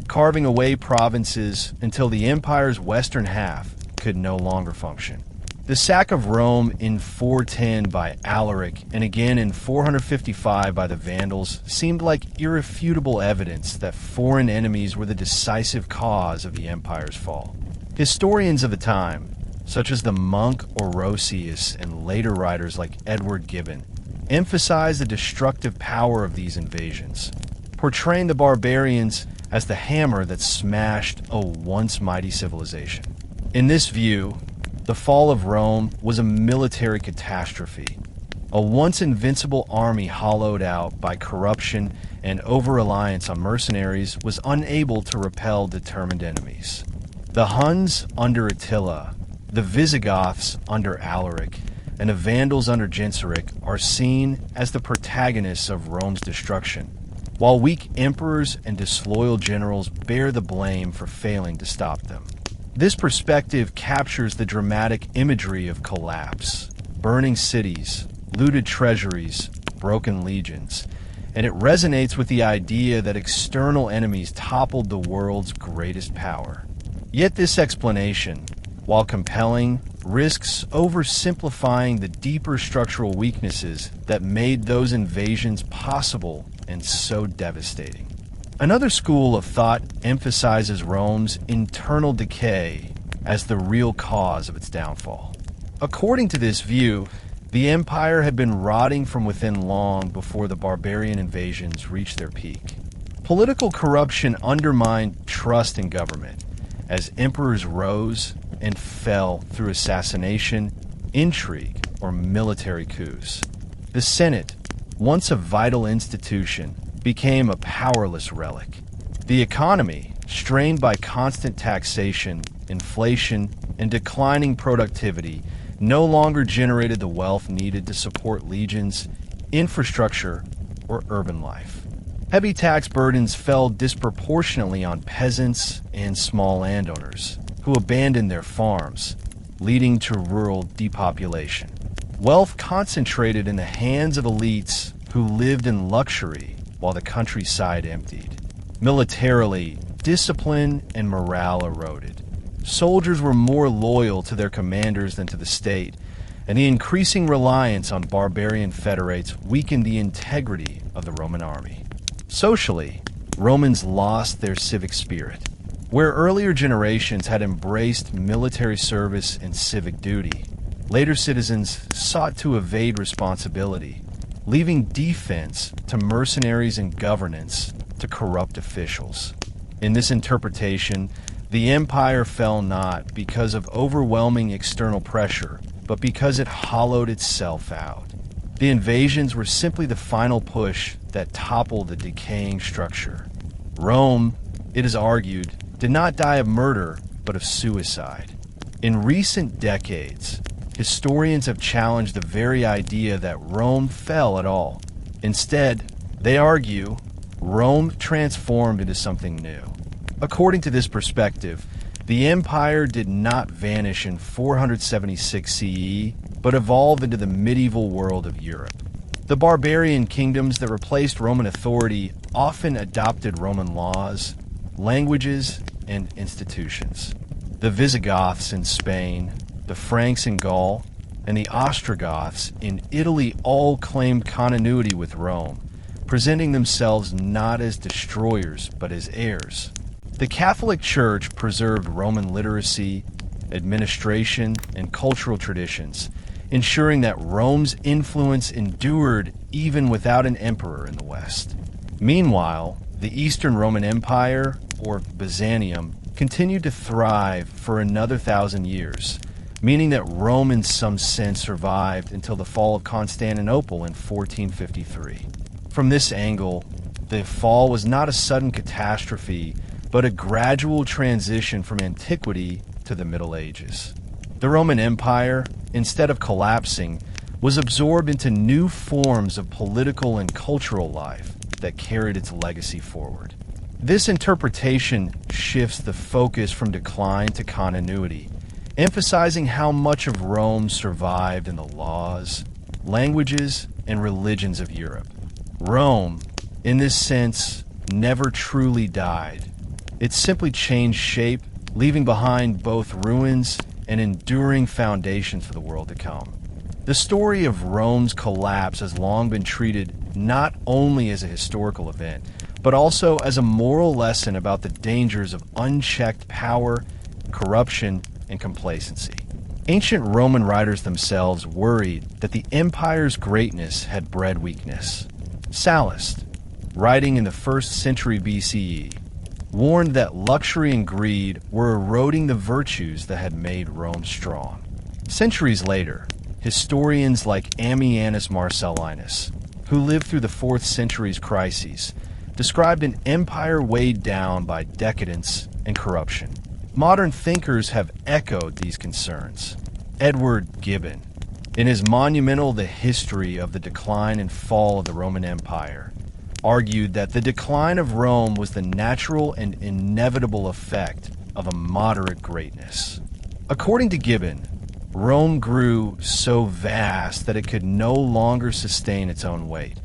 carving away provinces until the empire's western half could no longer function. The sack of Rome in 410 by Alaric and again in 455 by the Vandals seemed like irrefutable evidence that foreign enemies were the decisive cause of the empire's fall. Historians of the time, such as the monk Orosius and later writers like Edward Gibbon, emphasize the destructive power of these invasions, portraying the barbarians as the hammer that smashed a once mighty civilization. In this view, the fall of Rome was a military catastrophe, a once invincible army hollowed out by corruption and over-reliance on mercenaries was unable to repel determined enemies. The Huns under Attila, the Visigoths under Alaric, and the Vandals under Genseric are seen as the protagonists of Rome's destruction, while weak emperors and disloyal generals bear the blame for failing to stop them. This perspective captures the dramatic imagery of collapse, burning cities, looted treasuries, broken legions, and it resonates with the idea that external enemies toppled the world's greatest power. Yet this explanation, while compelling, risks oversimplifying the deeper structural weaknesses that made those invasions possible and so devastating. Another school of thought emphasizes Rome's internal decay as the real cause of its downfall. According to this view, the empire had been rotting from within long before the barbarian invasions reached their peak. Political corruption undermined trust in government as emperors rose and fell through assassination, intrigue, or military coups. The Senate, once a vital institution, became a powerless relic. The economy, strained by constant taxation, inflation, and declining productivity, no longer generated the wealth needed to support legions, infrastructure, or urban life. Heavy tax burdens fell disproportionately on peasants and small landowners, who abandoned their farms, leading to rural depopulation. Wealth concentrated in the hands of elites who lived in luxury while the countryside emptied. Militarily, discipline and morale eroded. Soldiers were more loyal to their commanders than to the state, and the increasing reliance on barbarian federates weakened the integrity of the Roman army. Socially, Romans lost their civic spirit. Where earlier generations had embraced military service and civic duty, later citizens sought to evade responsibility, leaving defense to mercenaries and governance to corrupt officials. In this interpretation, the empire fell not because of overwhelming external pressure, but because it hollowed itself out. The invasions were simply the final push that toppled the decaying structure. Rome, it is argued, did not die of murder, but of suicide. In recent decades, historians have challenged the very idea that Rome fell at all. Instead, they argue Rome transformed into something new. According to this perspective, the empire did not vanish in 476 CE, but evolved into the medieval world of Europe. The barbarian kingdoms that replaced Roman authority often adopted Roman laws, languages, and institutions. The Visigoths in Spain, the Franks in Gaul, and the Ostrogoths in Italy all claimed continuity with Rome, presenting themselves not as destroyers but as heirs. The Catholic Church preserved Roman literacy, administration, and cultural traditions, ensuring that Rome's influence endured even without an emperor in the West. Meanwhile, the Eastern Roman Empire, or Byzantium, continued to thrive for another 1,000 years, meaning that Rome in some sense survived until the fall of Constantinople in 1453. From this angle, the fall was not a sudden catastrophe, but a gradual transition from antiquity to the Middle Ages. The Roman Empire, instead of collapsing, was absorbed into new forms of political and cultural life that carried its legacy forward. This interpretation shifts the focus from decline to continuity, emphasizing how much of Rome survived in the laws, languages, and religions of Europe. Rome, in this sense, never truly died. It simply changed shape, leaving behind both ruins and enduring foundations for the world to come. The story of Rome's collapse has long been treated not only as a historical event, but also as a moral lesson about the dangers of unchecked power, corruption, and complacency. Ancient Roman writers themselves worried that the empire's greatness had bred weakness. Sallust, writing in the 1st century BCE, warned that luxury and greed were eroding the virtues that had made Rome strong. Centuries later, historians like Ammianus Marcellinus, who lived through the 4th century's crises, described an empire weighed down by decadence and corruption. Modern thinkers have echoed these concerns. Edward Gibbon, in his monumental The History of the Decline and Fall of the Roman Empire, argued that the decline of Rome was the natural and inevitable effect of a moderate greatness. According to Gibbon, Rome grew so vast that it could no longer sustain its own weight,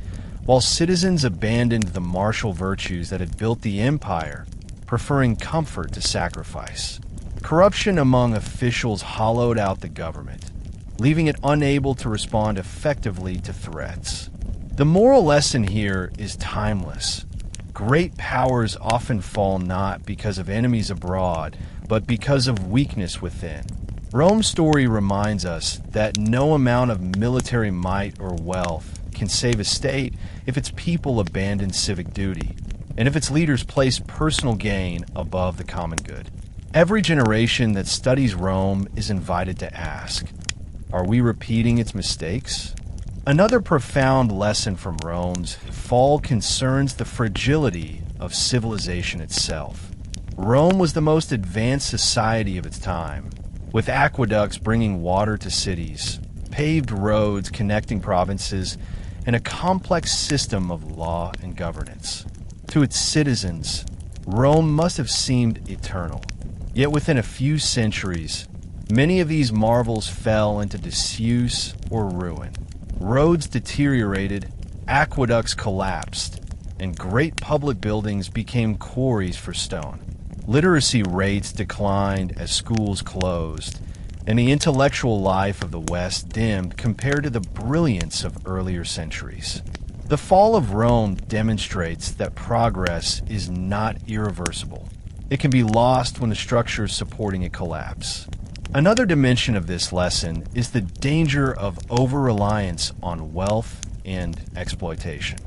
while citizens abandoned the martial virtues that had built the empire, preferring comfort to sacrifice. Corruption among officials hollowed out the government, leaving it unable to respond effectively to threats. The moral lesson here is timeless. Great powers often fall not because of enemies abroad, but because of weakness within. Rome's story reminds us that no amount of military might or wealth can save a state if its people abandon civic duty, and if its leaders place personal gain above the common good. Every generation that studies Rome is invited to ask, are we repeating its mistakes? Another profound lesson from Rome's fall concerns the fragility of civilization itself. Rome was the most advanced society of its time, with aqueducts bringing water to cities, paved roads connecting provinces, and a complex system of law and governance. To its citizens, Rome must have seemed eternal. Yet within a few centuries, many of these marvels fell into disuse or ruin. Roads deteriorated, aqueducts collapsed, and great public buildings became quarries for stone. Literacy rates declined as schools closed, and the intellectual life of the West dimmed compared to the brilliance of earlier centuries. The fall of Rome demonstrates that progress is not irreversible. It can be lost when the structures supporting it collapse. Another dimension of this lesson is the danger of over-reliance on wealth and exploitation.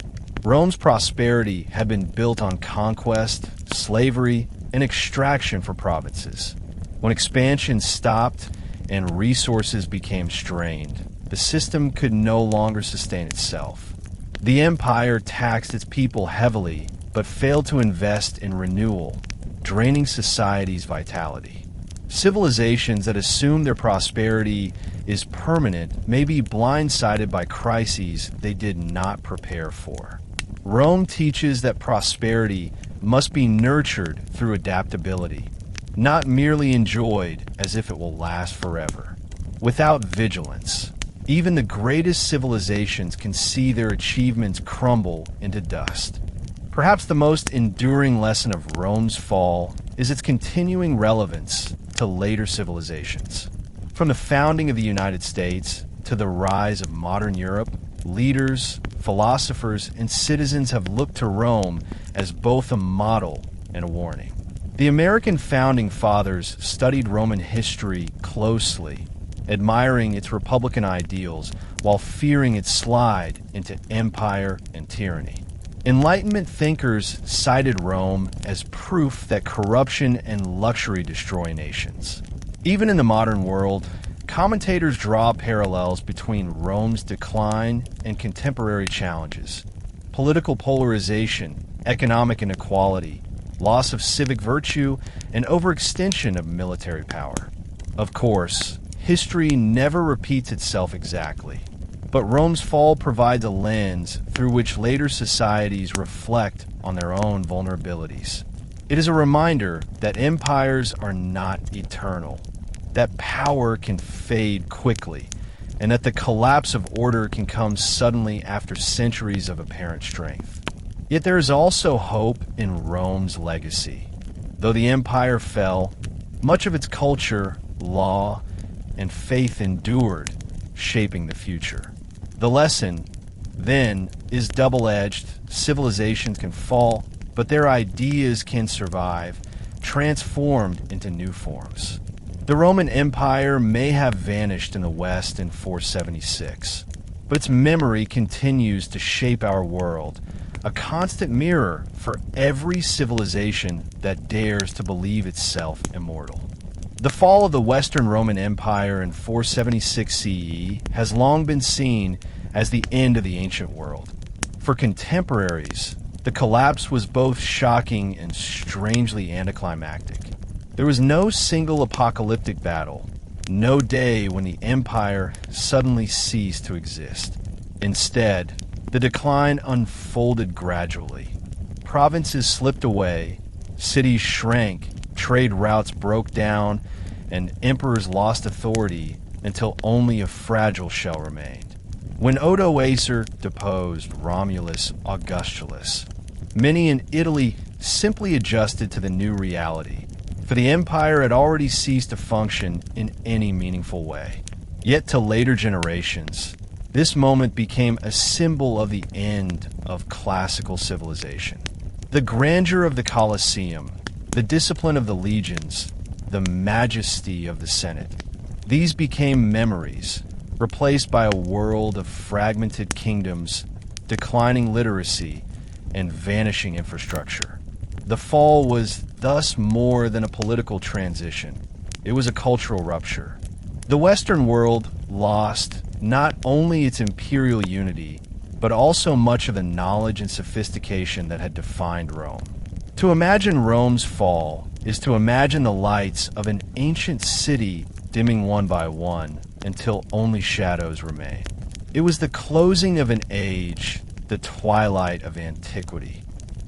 Rome's prosperity had been built on conquest, slavery, and extraction for provinces. When expansion stopped and resources became strained, the system could no longer sustain itself. The empire taxed its people heavily, but failed to invest in renewal, draining society's vitality. Civilizations that assume their prosperity is permanent may be blindsided by crises they did not prepare for. Rome teaches that prosperity must be nurtured through adaptability, not merely enjoyed as if it will last forever. Without vigilance, even the greatest civilizations can see their achievements crumble into dust. Perhaps the most enduring lesson of Rome's fall is its continuing relevance to later civilizations. From the founding of the United States to the rise of modern Europe, leaders, philosophers, and citizens have looked to Rome as both a model and a warning. The American founding fathers studied Roman history closely, admiring its republican ideals while fearing its slide into empire and tyranny. Enlightenment thinkers cited Rome as proof that corruption and luxury destroy nations. Even in the modern world, commentators draw parallels between Rome's decline and contemporary challenges: political polarization, economic inequality, loss of civic virtue, and overextension of military power. Of course, history never repeats itself exactly, but Rome's fall provides a lens through which later societies reflect on their own vulnerabilities. It is a reminder that empires are not eternal, that power can fade quickly, and that the collapse of order can come suddenly after centuries of apparent strength. Yet there is also hope in Rome's legacy. Though the empire fell, much of its culture, law, and faith endured, shaping the future. The lesson, then, is double-edged. Civilizations can fall, but their ideas can survive, transformed into new forms. The Roman Empire may have vanished in the West in 476, but its memory continues to shape our world, a constant mirror for every civilization that dares to believe itself immortal. The fall of the Western Roman Empire in 476 CE has long been seen as the end of the ancient world. For contemporaries, the collapse was both shocking and strangely anticlimactic. There was no single apocalyptic battle, no day when the empire suddenly ceased to exist. Instead, the decline unfolded gradually. Provinces slipped away, cities shrank, trade routes broke down, and emperors lost authority until only a fragile shell remained. When Odoacer deposed Romulus Augustulus, many in Italy simply adjusted to the new reality, for the empire had already ceased to function in any meaningful way. Yet to later generations, this moment became a symbol of the end of classical civilization. The grandeur of the Colosseum, the discipline of the legions, the majesty of the Senate, these became memories, replaced by a world of fragmented kingdoms, declining literacy, and vanishing infrastructure. The fall was thus more than a political transition. It was a cultural rupture. The Western world lost not only its imperial unity, but also much of the knowledge and sophistication that had defined Rome. To imagine Rome's fall is to imagine the lights of an ancient city dimming one by one until only shadows remain. It was the closing of an age, the twilight of antiquity.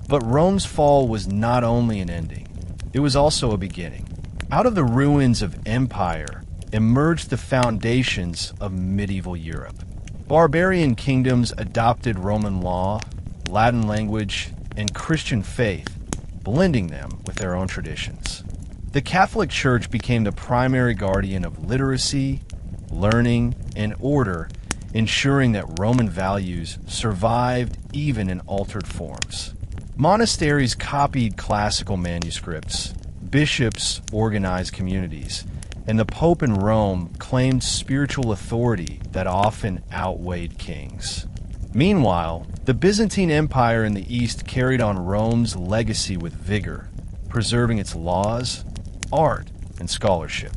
But Rome's fall was not only an ending, it was also a beginning. Out of the ruins of empire emerged the foundations of medieval Europe. Barbarian kingdoms adopted Roman law, Latin language, and Christian faith, blending them with their own traditions. The Catholic Church became the primary guardian of literacy, learning, and order, ensuring that Roman values survived even in altered forms. Monasteries copied classical manuscripts, bishops organized communities, and the Pope in Rome claimed spiritual authority that often outweighed kings. Meanwhile, the Byzantine Empire in the East carried on Rome's legacy with vigor, preserving its laws, art, and scholarship.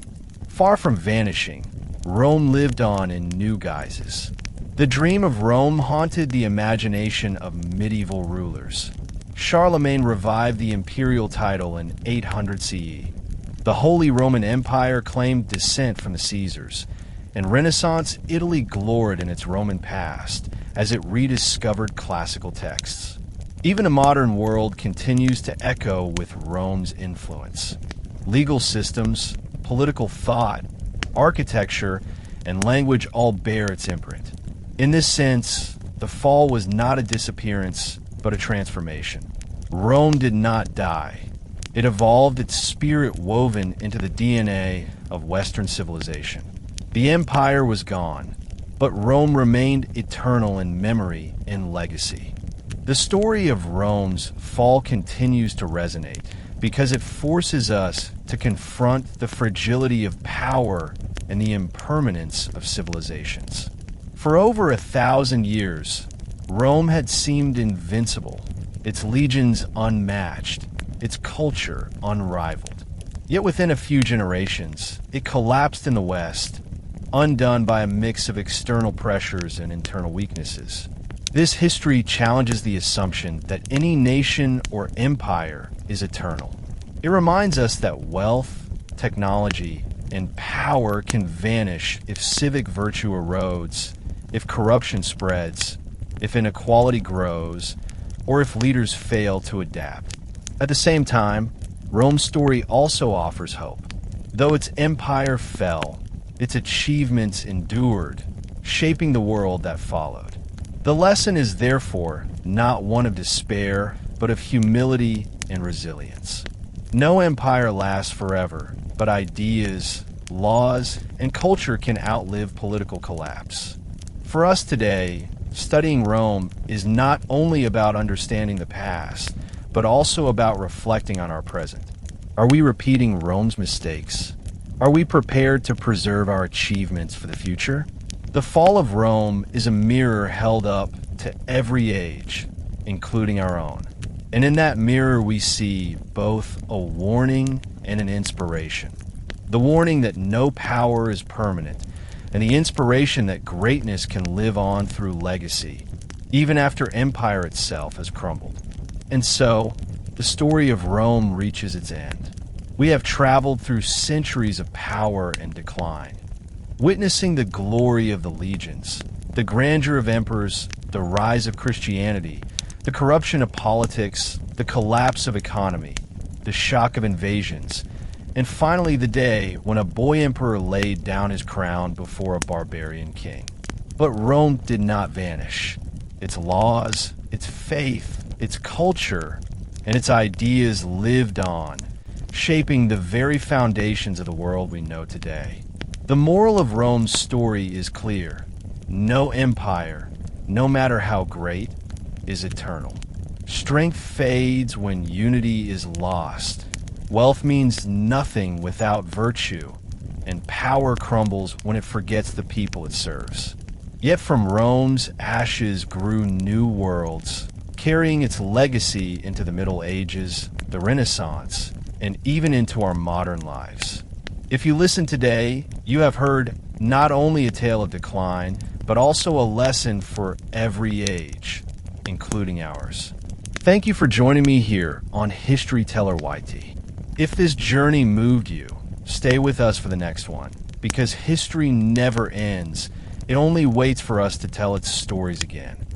Far from vanishing, Rome lived on in new guises. The dream of Rome haunted the imagination of medieval rulers. Charlemagne revived the imperial title in 800 CE. The Holy Roman Empire claimed descent from the Caesars. In Renaissance, Italy gloried in its Roman past as it rediscovered classical texts. Even the modern world continues to echo with Rome's influence. Legal systems, political thought, architecture, and language all bear its imprint. In this sense, the fall was not a disappearance, but a transformation. Rome did not die. It evolved, its spirit woven into the DNA of Western civilization. The empire was gone, but Rome remained eternal in memory and legacy. The story of Rome's fall continues to resonate because it forces us to confront the fragility of power and the impermanence of civilizations. For over 1,000 years, Rome had seemed invincible, its legions unmatched, its culture unrivaled. Yet within a few generations, it collapsed in the West, undone by a mix of external pressures and internal weaknesses. This history challenges the assumption that any nation or empire is eternal. It reminds us that wealth, technology, and power can vanish if civic virtue erodes, if corruption spreads, if inequality grows, or if leaders fail to adapt. At the same time, Rome's story also offers hope. Though its empire fell, its achievements endured, shaping the world that followed. The lesson is therefore not one of despair, but of humility and resilience. No empire lasts forever, but ideas, laws, and culture can outlive political collapse. For us today, studying Rome is not only about understanding the past, but also about reflecting on our present. Are we repeating Rome's mistakes? Are we prepared to preserve our achievements for the future? The fall of Rome is a mirror held up to every age, including our own. And in that mirror we see both a warning and an inspiration. The warning that no power is permanent, and the inspiration that greatness can live on through legacy, even after empire itself has crumbled. And so, the story of Rome reaches its end. We have traveled through centuries of power and decline, witnessing the glory of the legions, the grandeur of emperors, the rise of Christianity, the corruption of politics, the collapse of economy, the shock of invasions, and finally the day when a boy emperor laid down his crown before a barbarian king. But Rome did not vanish. Its laws, its faith, its culture, and its ideas lived on, shaping the very foundations of the world we know today. The moral of Rome's story is clear. No empire, no matter how great, is eternal. Strength fades when unity is lost. Wealth means nothing without virtue, and power crumbles when it forgets the people it serves. Yet from Rome's ashes grew new worlds, carrying its legacy into the Middle Ages, the Renaissance, and even into our modern lives. If you listen today, you have heard Not only a tale of decline, but also a lesson for every age, including ours. Thank you for joining me here on History Teller YT. If this journey moved you, stay with us for the next one, because history never ends. It only waits for us to tell its stories again.